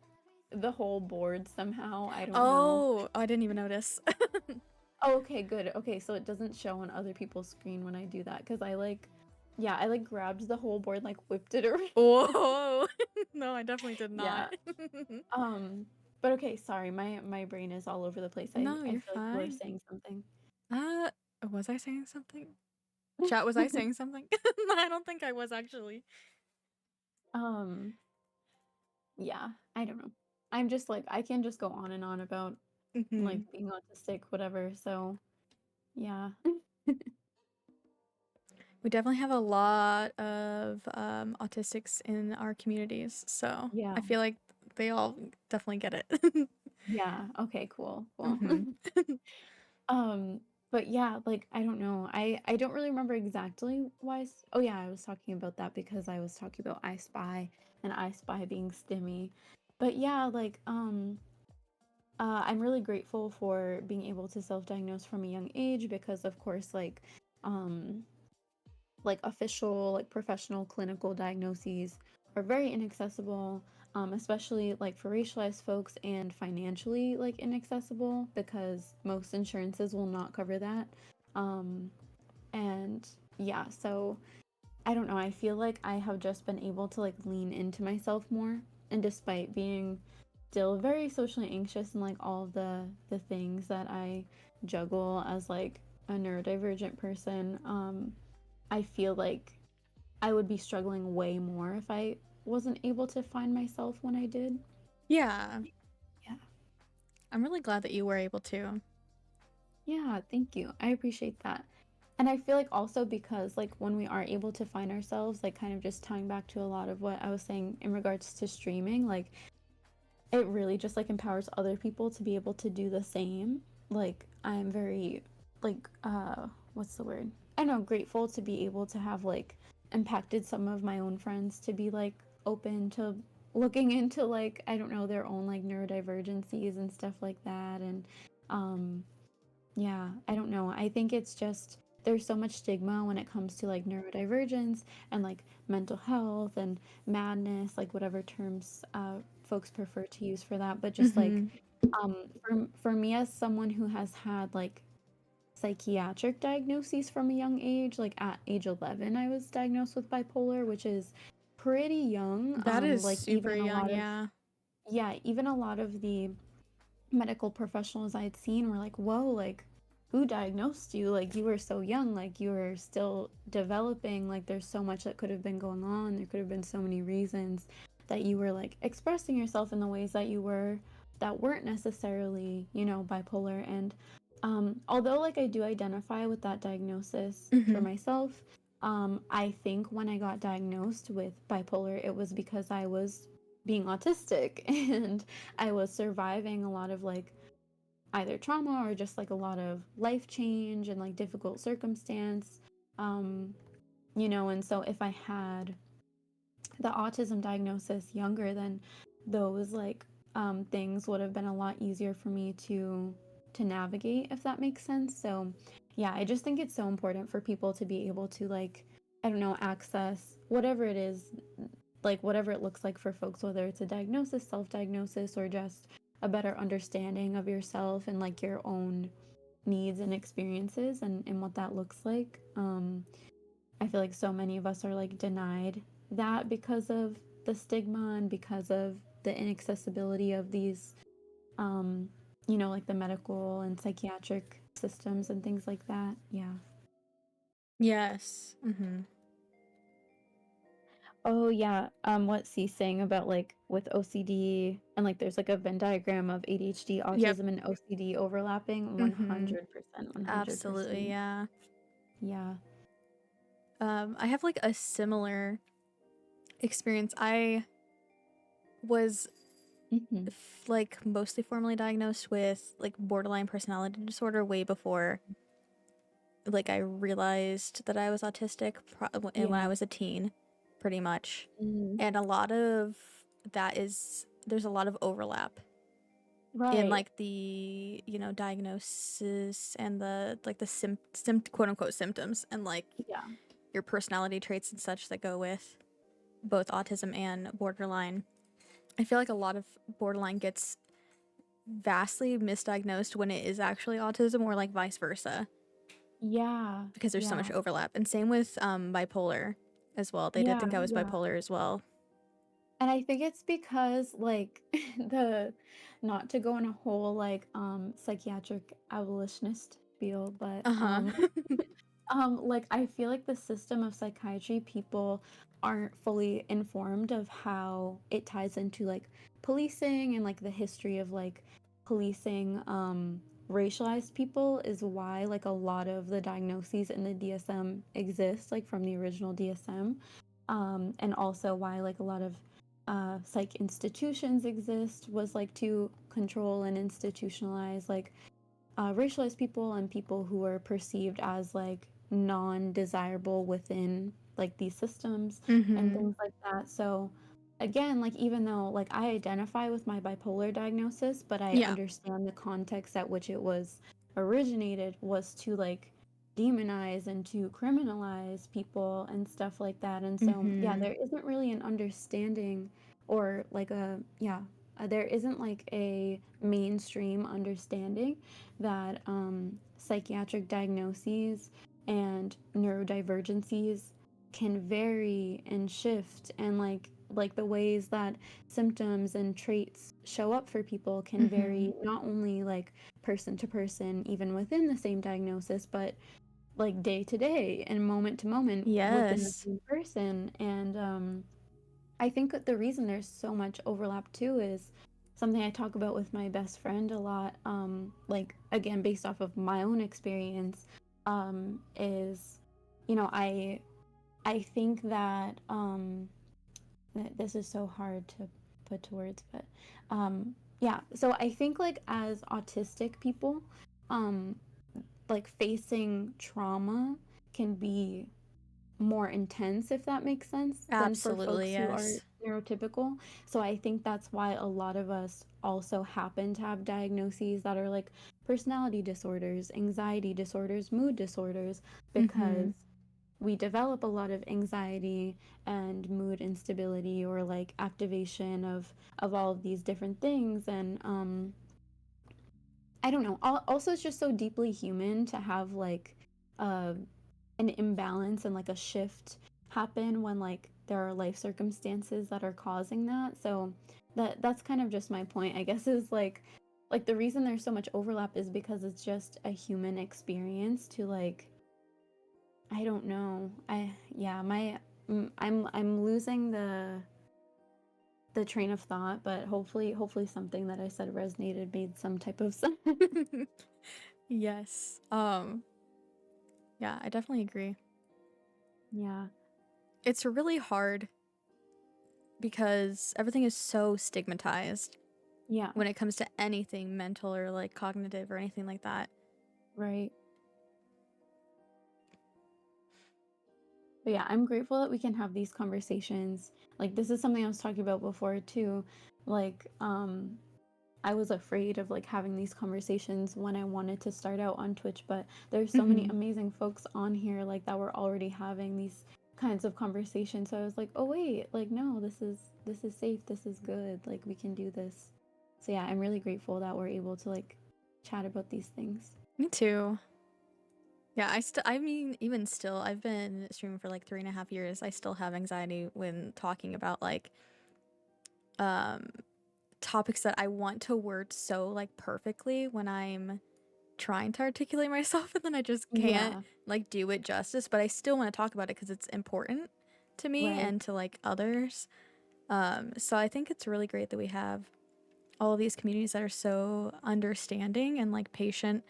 whole board somehow. I don't know. Oh, I didn't even notice. Oh, okay, good. Okay, so it doesn't show on other people's screen when I do that because I like yeah, I like grabbed the whole board, like whipped it around. Whoa. No, I definitely did not. Yeah. Um, but okay, sorry, my brain is all over the place. No, I you're feel like you were fine. saying something. Uh, was I saying something? Chat, was I saying something? I don't think I was actually. um, yeah, I don't know. I'm just like I can just go on and on about like Hmm. being autistic, whatever. So yeah. We definitely have a lot of autistics in our communities, so Yeah. I feel like they all definitely get it. Yeah. Okay, cool. Cool. Hmm. Um, but yeah, like I don't know. I don't really remember exactly why. Oh yeah, I was talking about that because I was talking about I Spy and I Spy being stimmy. But yeah, like I'm really grateful for being able to self-diagnose from a young age because of course um like official like professional clinical diagnoses are very inaccessible, especially like for racialized folks, and financially like inaccessible because most insurances will not cover that. um, and yeah, so I don't know, I feel like I have just been able to like lean into myself more, and despite being still very socially anxious and like all of the things that I juggle as like a neurodivergent person, I feel like I would be struggling way more if I wasn't able to find myself when I did. Yeah, Yeah. I'm really glad that you were able to. Yeah, thank you. I appreciate that. And I feel like also because like when we are able to find ourselves, like kind of just tying back to a lot of what I was saying in regards to streaming, like it really just like empowers other people to be able to do the same. Like I'm very like what's the word? I know, grateful to be able to have like impacted some of my own friends to be like open to looking into like I don't know their own like neurodivergencies and stuff like that. And um yeah, I don't know. I think it's just there's so much stigma when it comes to like neurodivergence and like mental health and madness, like whatever terms folks prefer to use for that. But just like Hmm. for me as someone who has had like psychiatric diagnoses from a young age, like at age 11, I was diagnosed with bipolar, which is pretty young. That is Like super even a young, lot of yeah. yeah, even a lot of the medical professionals I had seen were like, whoa, like, who diagnosed you? Like, you were so young, like, you were still developing, like, there's so much that could have been going on. There could have been so many reasons that you were, like, expressing yourself in the ways that you were that weren't necessarily, you know, bipolar. And although, like, I do identify with that diagnosis for Mm-hmm. myself, I think when I got diagnosed with bipolar, it was because I was being autistic and I was surviving a lot of like either trauma or just like a lot of life change and like difficult circumstance. Um, you know, and so if I had the autism diagnosis younger, then those like things would have been a lot easier for me to navigate, if that makes sense. So yeah, I just think it's so important for people to be able to like, I don't know, access whatever it is, like whatever it looks like for folks, whether it's a diagnosis, self-diagnosis, or just a better understanding of yourself and like your own needs and experiences and what that looks like. I feel like so many of us are like denied that because of the stigma and because of the inaccessibility of these, um, you know, like the medical and psychiatric systems and things like that. Yeah. Yes. Mm-hmm. Oh yeah. What C's saying about like with OCD and like there's like a Venn diagram of ADHD, Yep. autism, and OCD overlapping. Mm-hmm. 100%, Absolutely, 100%. yeah. Yeah. I have like a similar experience. I was Mm-hmm. like mostly formally diagnosed with like borderline personality disorder way before like I realized that I was autistic and when I Yeah. was a teen, pretty much. Mm. And a lot of that is there's a lot of overlap in Right. like the, you know, diagnosis and the like the quote unquote symptoms and like Yeah. your personality traits and such that go with both autism and borderline. I feel like a lot of borderline gets vastly misdiagnosed when it is actually autism or like vice versa Yeah. because there's so Yeah. much overlap. And same with bipolar as well. They did Yeah. think I was Yeah. bipolar as well. And I think it's because like the not to go in a whole like psychiatric abolitionist spiel, but Uh-huh. like I feel like the system of psychiatry people aren't fully informed of how it ties into like policing and like the history of like policing racialized people is why like a lot of the diagnoses in the DSM exist like from the original DSM, and also why like a lot of psych institutions exist was like to control and institutionalize like racialized people and people who are perceived as like non-desirable within like these systems and Mm-hmm. things like that. So again, like even though like I identify with my bipolar diagnosis, but I Yeah. understand the context at which it was originated was to like demonize and to criminalize people and stuff like that. And so yeah, Mm-hmm. there isn't really an understanding or like a yeah, there isn't like a mainstream understanding that psychiatric diagnoses and neurodivergencies can vary and shift, and like the ways that symptoms and traits show up for people can Mm-hmm. vary not only like person to person even within the same diagnosis, but like day to day and moment to moment within the Yes. same person. And I think that the reason there's so much overlap too is something I talk about with my best friend a lot. Like again, based off of my own experience, is you know I think that this is so hard to put to words, but yeah. So I think like as autistic people, um, like facing trauma can be more intense, if that makes sense, than for Absolutely, folks who are yes. neurotypical. So I think that's why a lot of us also happen to have diagnoses that are like personality disorders, anxiety disorders, mood disorders, Mm-hmm. because we develop a lot of anxiety and mood instability or like activation of all of these different things. And I don't know. Also, it's just so deeply human to have like uh, an imbalance and like a shift happen when like there are life circumstances that are causing that. So that's kind of just my point, I guess, is like like the reason there's so much overlap is because it's just a human experience to like, I don't know. I'm losing the train of thought, but hopefully something that I said resonated, made some type of sense. Yes. Yeah, I definitely agree. Yeah. It's really hard because everything is so stigmatized Yeah. when it comes to anything mental or like cognitive or anything like that. Right. But yeah, I'm grateful that we can have these conversations. Like this is something I was talking about before too. Like I was afraid of like having these conversations when I wanted to start out on Twitch, but there's so many Mm-hmm. amazing folks on here like that were already having these kinds of conversations. So I was like, "Oh wait, like no, this is safe. This is good. Like we can do this." So yeah, I'm really grateful that we're able to like chat about these things. Me too. Yeah, I mean, even still, I've been streaming for like 3.5 years. I still have anxiety when talking about like um topics that I want to word so like perfectly when I'm trying to articulate myself and then I just can't Yeah, like do it justice, but I still want to talk about it because it's important to me right. and to like others. So I think it's really great that we have all of these communities that are so understanding and like patient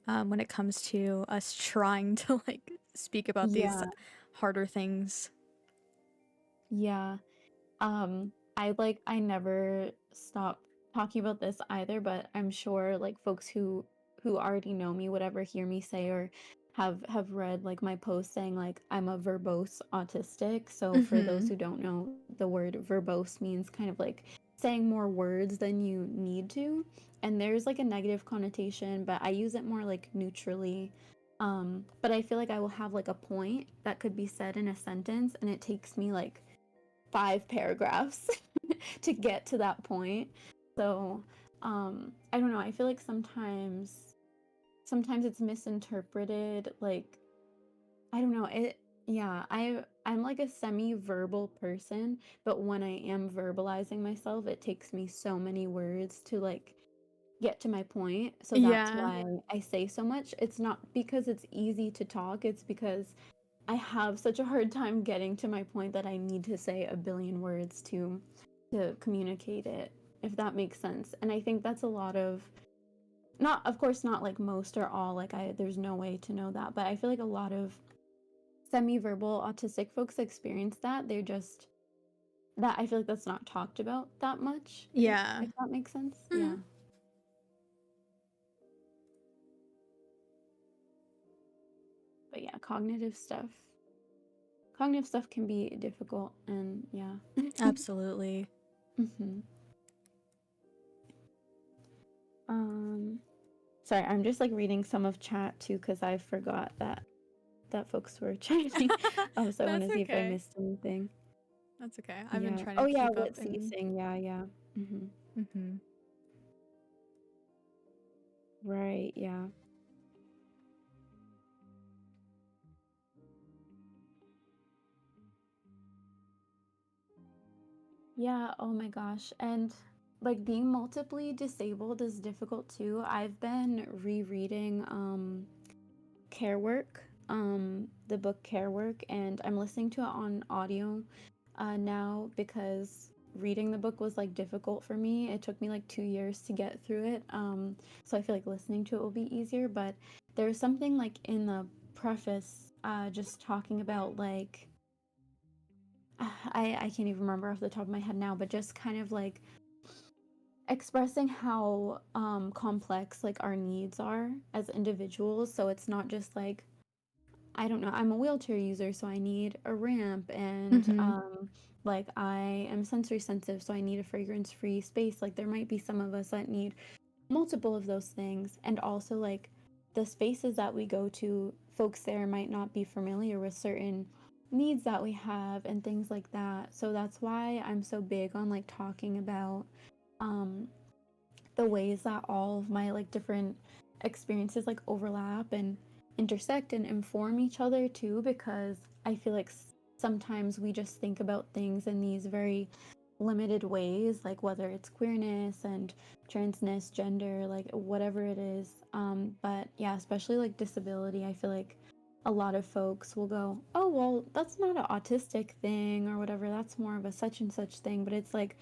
when it comes to us trying to like speak about these Yeah, harder things. yeah. I never stop talking about this either, but I'm sure like folks who already know me would ever hear me say or have read like my post saying like I'm a verbose autistic. So for those Mm-hmm. who don't know, the word verbose means kind of like saying more words than you need to. And there's like a negative connotation, but I use it more like neutrally. But I feel like I will have like a point that could be said in a sentence and it takes me like 5 paragraphs to get to that point. So, I don't know. I feel like sometimes it's misinterpreted. Like, I don't know. I'm like a semi-verbal person, but when I am verbalizing myself, it takes me so many words to like get to my point. So that's Yeah. why I say so much. It's not because it's easy to talk, it's because I have such a hard time getting to my point that I need to say a billion words to communicate it, if that makes sense. And I think that's a lot of, not of course not like most or all, like I there's no way to know that, but I feel like a lot of semi-verbal autistic folks experience that. They're just that I feel like that's not talked about that much, Yeah. if that makes sense. Mm-hmm. Yeah. But yeah, cognitive stuff can be difficult and yeah. Absolutely. hmm Um, sorry, I'm just like reading some of chat too because I forgot that folks were chatting. So I want That's to see if I okay. missed anything. That's okay. I've been Yeah. trying to Oh yeah, keep up what's and ceasing? Yeah, yeah. Mm-hmm. mm-hmm. Right. Yeah. Yeah. Oh my gosh. And like being multiply disabled is difficult too. I've been rereading Care Work, the book Care Work, and I'm listening to it on audio now because reading the book was like difficult for me. It took me like 2 years to get through it. So I feel like listening to it will be easier. But there's something like in the preface, just talking about like I can't even remember off the top of my head now, but just kind of like expressing how complex like our needs are as individuals. So it's not just like I don't know, I'm a wheelchair user, so I need a ramp, and Mm-hmm. like I am sensory sensitive, so I need a fragrance free space. Like there might be some of us that need multiple of those things, and also like the spaces that we go to, folks there might not be familiar with certain needs that we have and things like that. So that's why I'm so big on like talking about um the ways that all of my like different experiences like overlap and intersect and inform each other too, because I feel like sometimes we just think about things in these very limited ways, like whether it's queerness and transness, gender, like whatever it is. But yeah, especially like disability, I feel like a lot of folks will go, oh, well, that's not an autistic thing or whatever. That's more of a such and such thing. But it's like,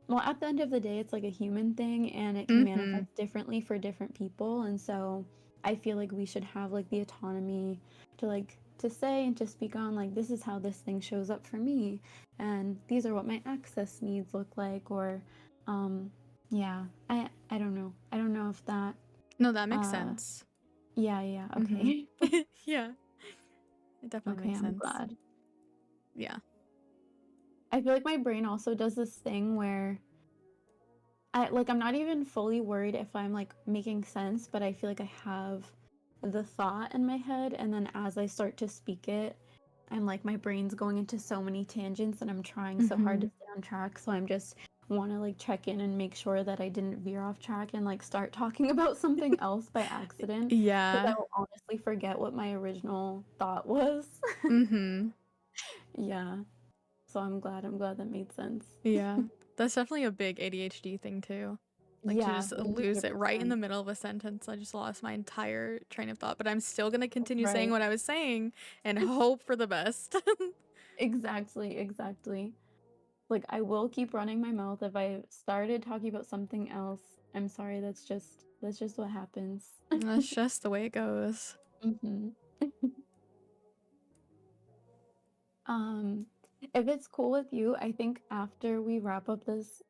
well, at the end of the day, it's like a human thing and it can Mm-hmm. manifest differently for different people. And so I feel like we should have like the autonomy to like to say and to speak on like this is how this thing shows up for me and these are what my access needs look like or um yeah, I don't know. I don't know if that No, that makes uh sense. yeah, Mm-hmm. okay. Yeah, it definitely Okay, makes I'm sense. glad. Yeah. I feel like my brain also does this thing where I'm not even fully worried if I'm like making sense, but I feel like I have the thought in my head and then as I start to speak it, I'm like my brain's going into so many tangents and I'm trying so hard Mm-hmm. to stay on track, so I'm just want to like check in and make sure that I didn't veer off track and like start talking about something else by accident because I Yeah. will honestly forget what my original thought was. Mm-hmm. Yeah. So I'm glad that made sense. Yeah. That's definitely a big ADHD thing too. Like to Yeah, just lose it right in 100%. the middle of a sentence. I just lost my entire train of thought, but I'm still gonna continue saying Right. what I was saying and hope for the best. Exactly, exactly. Like I will keep running my mouth if I started talking about something else. I'm sorry, that's just what happens. That's just the way it goes. hmm Um, if it's cool with you, I think after we wrap up this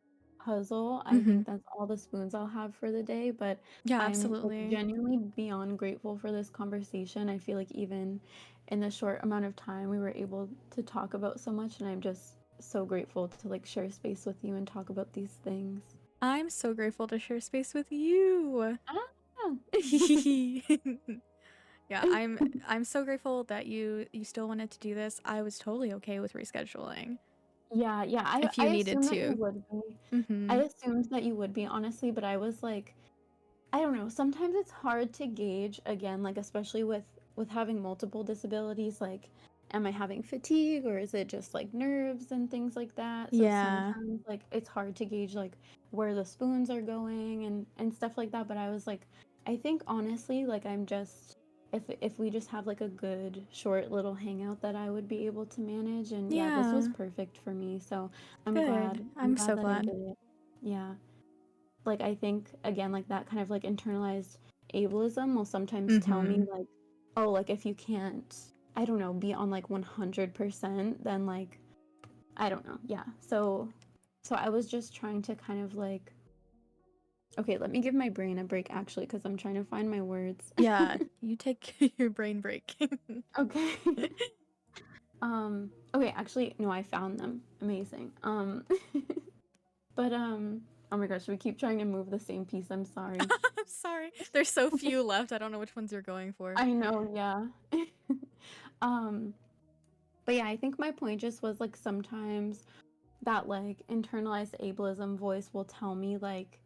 puzzle, I Mm-hmm. think that's all the spoons I'll have for the day, but Yeah, I'm like absolutely. genuinely beyond grateful for this conversation. I feel like even in the short amount of time we were able to talk about so much, and I'm just so grateful to like share space with you and talk about these things. I'm so grateful to share space with you. Ah. Yeah, I'm so grateful that you still wanted to do this. I was totally okay with rescheduling Yeah, yeah. I if I you needed assumed that you to. would be. I Mm-hmm. assumed that you would be, honestly, but I was like, I don't know. Sometimes it's hard to gauge again, like especially with having multiple disabilities, like am I having fatigue or is it just like nerves and things like that? So Yeah. sometimes like it's hard to gauge like where the spoons are going and stuff like that, but I was like I think honestly like I'm just if we just have like a good short little hangout that I would be able to manage and yeah, this was Yeah. perfect for me. So I'm Good. glad. I'm I'm glad so that I glad. did it. Yeah, like I think again like that kind of like internalized ableism will sometimes tell me Mm-hmm. like oh like if you can't I don't know be on like 100% then like I don't know yeah so I was just trying to kind of like okay let me give my brain a break actually because I'm trying to find my words. Yeah, you take your brain break. Okay. Okay actually no I found them amazing but oh my gosh we keep trying to move the same piece I'm sorry. I'm sorry. There's so few left. I don't know which ones you're going for. I know, yeah. Um, but yeah, I think my point just was like sometimes that like internalized ableism voice will tell me like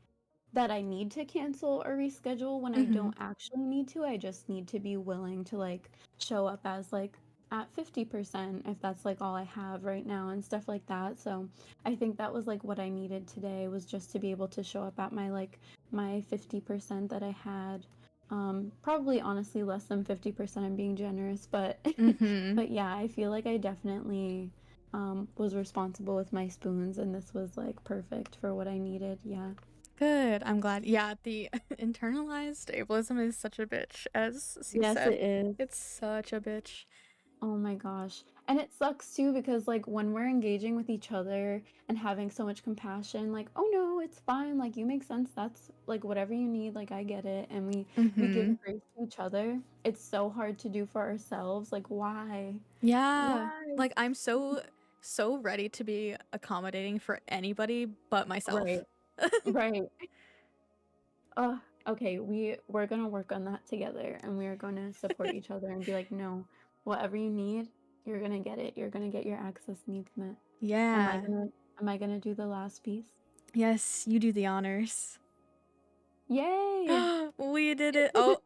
that I need to cancel or reschedule when I Mm-hmm. don't actually need to. I just need to be willing to like show up as like at 50% if that's like all I have right now and stuff like that. So I think that was like what I needed today was just to be able to show up at my like my 50% that I had. Probably honestly less than 50%. I'm being generous, but Mm-hmm. but yeah, I feel like I definitely was responsible with my spoons, and this was like perfect for what I needed. Yeah. Good. I'm glad. Yeah, the internalized ableism is such a bitch, as C Yes, said. it is. It's such a bitch. Oh my gosh. And it sucks too because like when we're engaging with each other and having so much compassion, like, oh no, it's fine, like you make sense. That's like whatever you need, like I get it. And we give Mm-hmm. grace to each other. It's so hard to do for ourselves. Like why? Yeah. Why? Like I'm so ready to be accommodating for anybody but myself. Right. Right. Okay, we're gonna work on that together and we are gonna support each other and be like, no, whatever you need, you're gonna get it. You're gonna get your access needs met. Am I Yeah. gonna am I gonna do the last piece? Yes, you do the honors. Yay! We did it. Oh,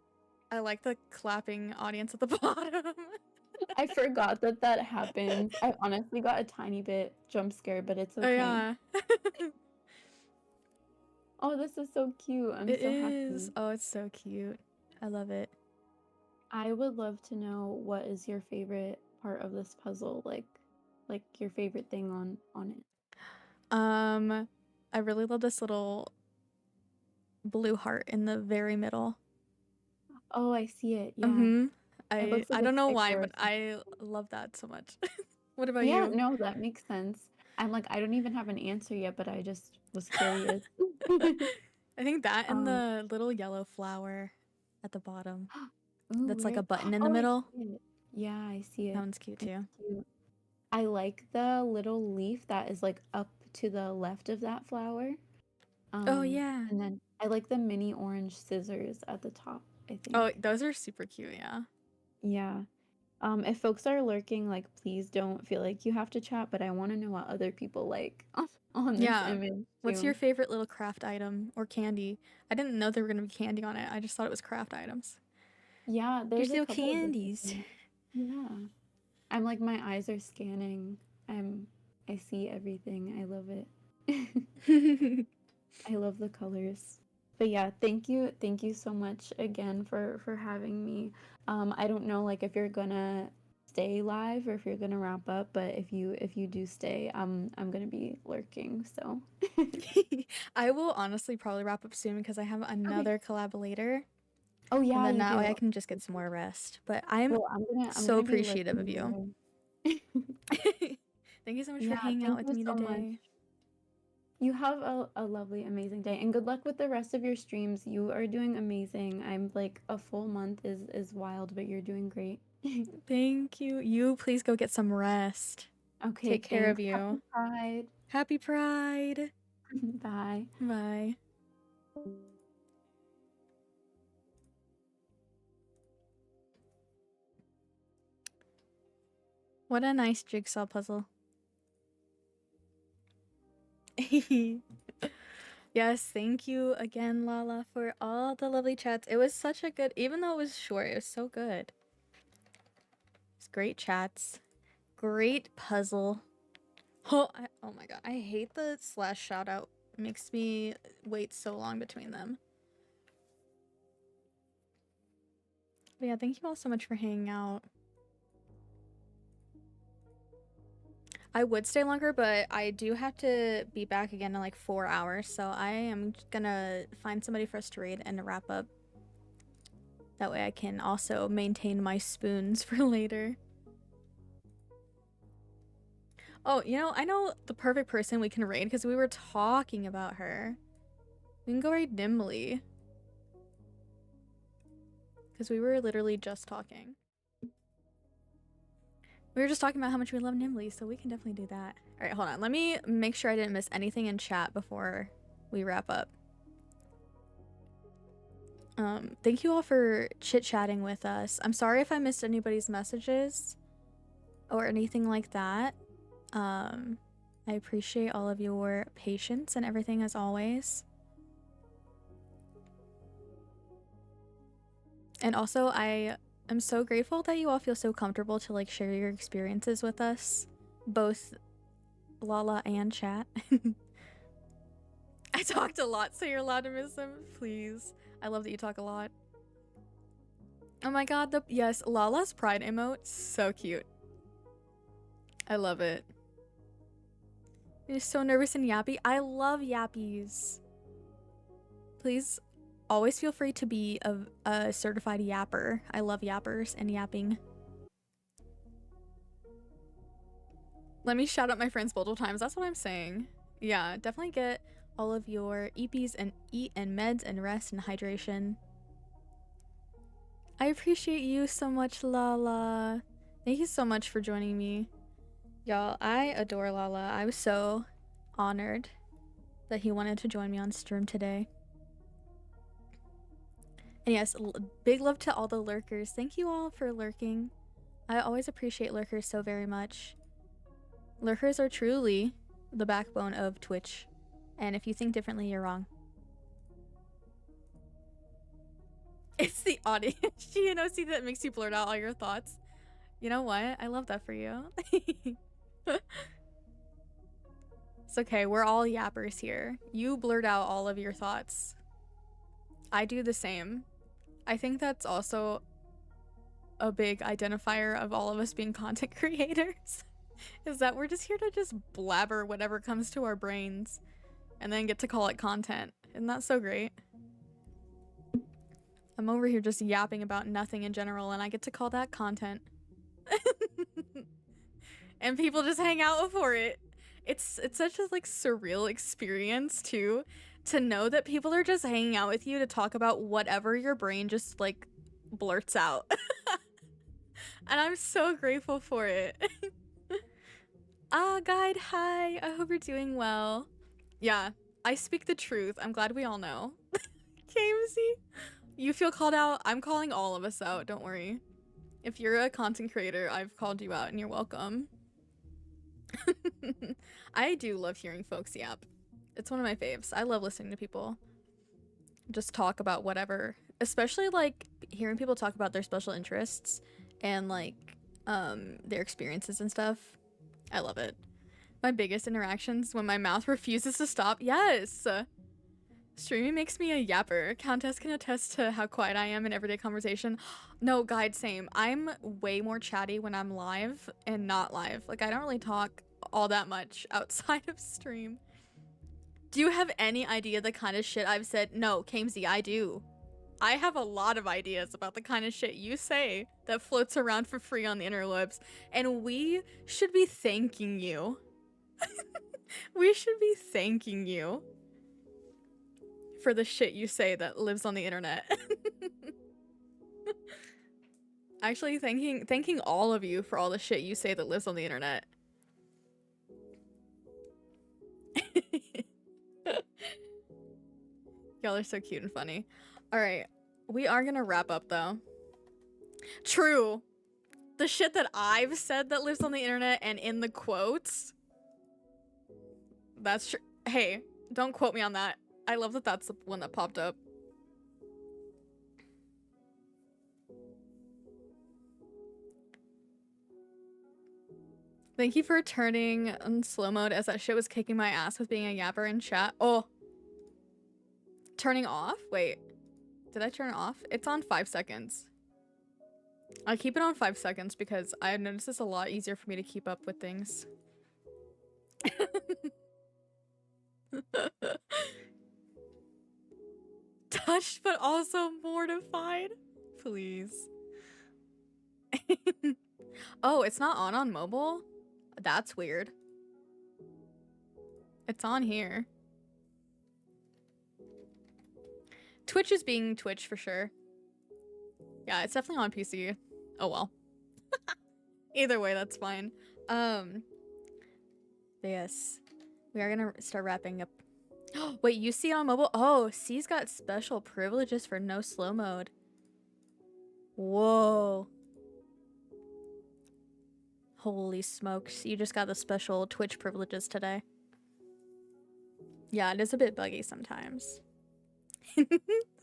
I like the clapping audience at the bottom. I forgot that that happens. I honestly got a tiny bit jump scared, but it's Oh okay. yeah. Oh, this is so cute. I'm It so is. happy. Oh, it's so cute. I love it. I would love to know what is your favorite part of this puzzle, like your favorite thing on it. I really love this little blue heart in the very middle. Oh, I see it. Yeah. Mm-hmm. It I looks like I a don't know why, sticker or but something. I love that so much. What about Yeah, you? no, that makes sense. I'm like, I don't even have an answer yet, but I just was curious. I think that and Um, the little yellow flower at the bottom. ooh, That's like where? a button in the Oh, I middle. see it. Yeah, I see That it. one's cute It's too. cute. I like the little leaf that is like up to the left of that flower. Oh yeah. And then I like the mini orange scissors at the top, I Oh, think. those are super cute, yeah. Yeah. If folks are lurking, like, please don't feel like you have to chat, but I want to know what other people like on this Yeah. image What's your too. favorite little craft item or candy? I didn't know there were gonna be candy on it. I just thought it was craft items. Yeah, There's there's a little couple of different candies. things. Yeah. I'm like my eyes are scanning. I see everything. I love it. I love the colors. But yeah, thank you so much again for having me. I don't know like if you're gonna stay live or if you're gonna wrap up, but if you do stay, I'm gonna be lurking. So I will honestly probably wrap up soon because I have okay. another collab later, Oh and yeah, then you that way I do. can just get some more rest. But I'm Well, I'm so gonna be appreciative lurking of you. there. Thank you so much for Yeah, hanging out thank with you me so much. today. You have a lovely, amazing day, and good luck with the rest of your streams. You are doing amazing. I'm like a full month is wild, but you're doing great. Thank you. You please go get some rest. Okay, Take care of thanks. Happy you. Pride. Happy Pride. Bye. Bye. What a nice jigsaw puzzle. Yes, thank you again, Lala, for all the lovely chats. It was such a good, even though it was short, it was so good. It's great chats. Great puzzle. Oh my god, I hate the slash shout out. It makes me wait so long between them. But yeah, thank you all so much for hanging out. I would stay longer, but I do have to be back again in like 4 hours, so I am gonna find somebody for us to raid and to wrap up. That way I can also maintain my spoons for later. Oh, you know, I know the perfect person we can raid because we were talking about her. We can go raid Nimble. Because we were literally just talking. We were just talking about how much we love Nimble, so we can definitely do that. Alright, hold on. Let me make sure I didn't miss anything in chat before we wrap up. Thank you all for chit-chatting with us. I'm sorry if I missed anybody's messages or anything like that. I appreciate all of your patience and everything as always. And also, I am so grateful that you all feel so comfortable to like share your experiences with us, both Lala and chat. I talked a lot, so you're allowed to miss them, please. I love that you talk a lot. Oh my god, yes, Lala's pride emote, so cute. I love it. You're so nervous and yappy. I love yappies. Please always feel free to be a certified yapper. I love yappers and yapping. Let me shout out my friends multiple times. That's what I'm saying. Yeah, definitely get all of your EPs and eat and meds and rest and hydration. I appreciate you so much, Lala. Thank you so much for joining me. Y'all, I adore Lala. I was so honored that he wanted to join me on stream today. And yes, big love to all the lurkers. Thank you all for lurking. I always appreciate lurkers so very much. Lurkers are truly the backbone of Twitch. And if you think differently, you're wrong. It's the audience GNOC that makes you blurt out all your thoughts. You know what? I love that for you. It's okay. We're all yappers here. You blurt out all of your thoughts. I do the same. I think that's also a big identifier of all of us being content creators. Is that we're just here to just blabber whatever comes to our brains and then get to call it content. Isn't that so great? I'm over here just yapping about nothing in general and I get to call that content. And people just hang out for it. It's such a like surreal experience too, to know that people are just hanging out with you to talk about whatever your brain just like blurts out. And I'm so grateful for it. Guide, hi. I hope you're doing well. Yeah, I speak the truth. I'm glad we all know. Kamesy, you feel called out. I'm calling all of us out. Don't worry. If you're a content creator, I've called you out and you're welcome. I do love hearing folks yap. It's one of my faves. I love listening to people just talk about whatever, especially like hearing people talk about their special interests and like their experiences and stuff. I love it. My biggest interactions when my mouth refuses to stop. Yes. Streaming makes me a yapper. Countess can attest to how quiet I am in everyday conversation. No, guide, same. I'm way more chatty when I'm live and not live. Like, I don't really talk all that much outside of stream. Do you have any idea the kind of shit I've said? No, Kamesy, I do. I have a lot of ideas about the kind of shit you say that floats around for free on the interwebs, and we should be thanking you. We should be thanking you for the shit you say that lives on the internet. Actually, thanking all of you for all the shit you say that lives on the internet. Y'all are so cute and funny. All right, we are gonna wrap up though. True. The shit that I've said that lives on the internet and in the quotes. That's true. Hey, don't quote me on that. I love that that's the one that popped up. Thank you for turning on slow mode as that shit was kicking my ass with being a yapper in chat. Oh. Turning off? Wait. Did I turn it off? It's on 5 seconds. I keep it on 5 seconds because I've noticed it's a lot easier for me to keep up with things. Touched but also mortified. Please. Oh, it's not on mobile? That's weird. It's on here. Twitch is being Twitch for sure. Yeah, it's definitely on PC. Oh well. Either way, that's fine. Yes. We are gonna start wrapping up. Wait, you see it on mobile? Oh, C's got special privileges for no slow mode. Whoa. Holy smokes, you just got the special Twitch privileges today. Yeah, it is a bit buggy sometimes.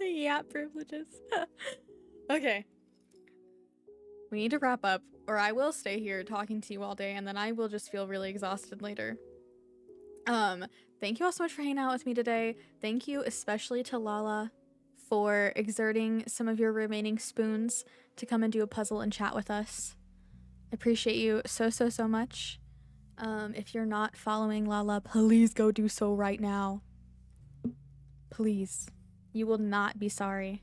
Yeah, privileges. Okay. We need to wrap up, or I will stay here talking to you all day, and then I will just feel really exhausted later. Thank you all so much for hanging out with me today. Thank you especially to Lala for exerting some of your remaining spoons to come and do a puzzle and chat with us. I appreciate you so much. If you're not following Lala, please go do so right now. Please. You will not be sorry.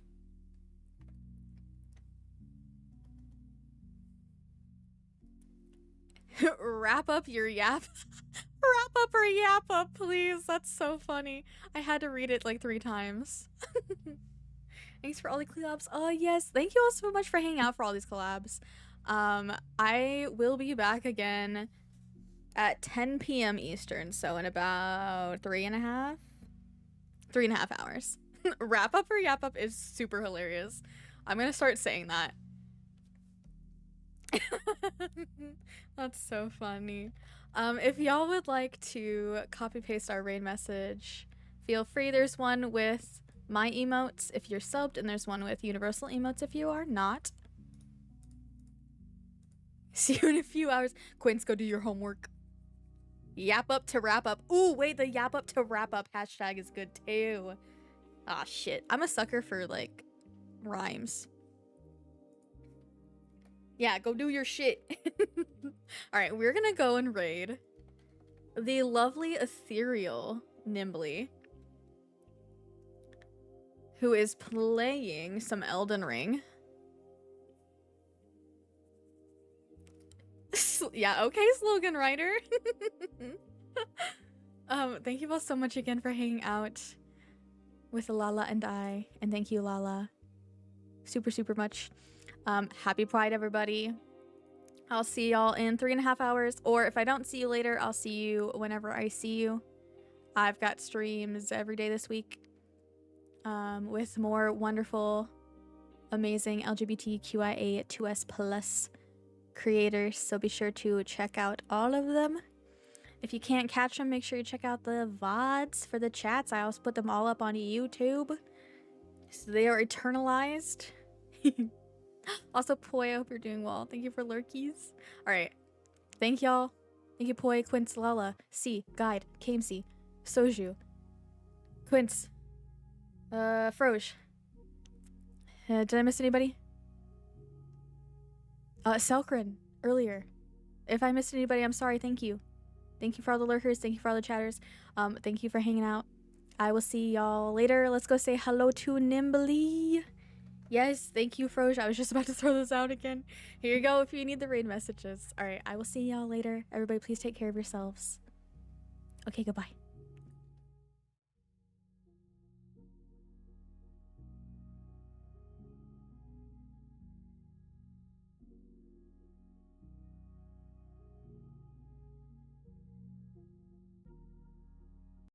Wrap up your yap. Wrap up or yap up, please. That's so funny. I had to read it like 3 times. Thanks for all the collabs. Oh, yes. Thank you all so much for hanging out for all these collabs. I will be back again at 10 p.m. Eastern, so in about 3.5 hours. Wrap up or yap up is super hilarious. I'm gonna start saying that. That's so funny. If y'all would like to copy paste our raid message, feel free. There's one with my emotes if you're subbed, and there's one with universal emotes if you are not. See you in a few hours. Quince, go do your homework. Yap up to wrap up. Ooh, wait, the yap up to wrap up hashtag is good too. Ah, shit. I'm a sucker for, like, rhymes. Yeah, go do your shit. Alright, we're gonna go and raid the lovely ethereal Nimbly, who is playing some Elden Ring. Yeah, okay, slogan writer. Thank you all so much again for hanging out with Lala and I, and thank you, Lala, super much. Happy Pride, everybody. I'll see y'all in 3.5 hours, or if I don't see you later, I'll see you whenever I see you. I've got streams every day this week, with more wonderful, amazing LGBTQIA2S plus creators, so be sure to check out all of them. If you can't catch them, make sure you check out the VODs for the chats. I also put them all up on YouTube, so they are eternalized. Also, Poi, I hope you're doing well. Thank you for lurkies. Alright. Thank y'all. Thank you, Poi, Quince, Lala, C, Guide, Kamesy, Soju, Quince, Froge. Did I miss anybody? Selkrin, earlier. If I missed anybody, I'm sorry. Thank you. Thank you for all the lurkers. Thank you for all the chatters. Thank you for hanging out. I will see y'all later. Let's go say hello to Nimbly. Yes, thank you, Froge. I was just about to throw this out again. Here you go if you need the raid messages. All right, I will see y'all later. Everybody, please take care of yourselves. Okay, goodbye.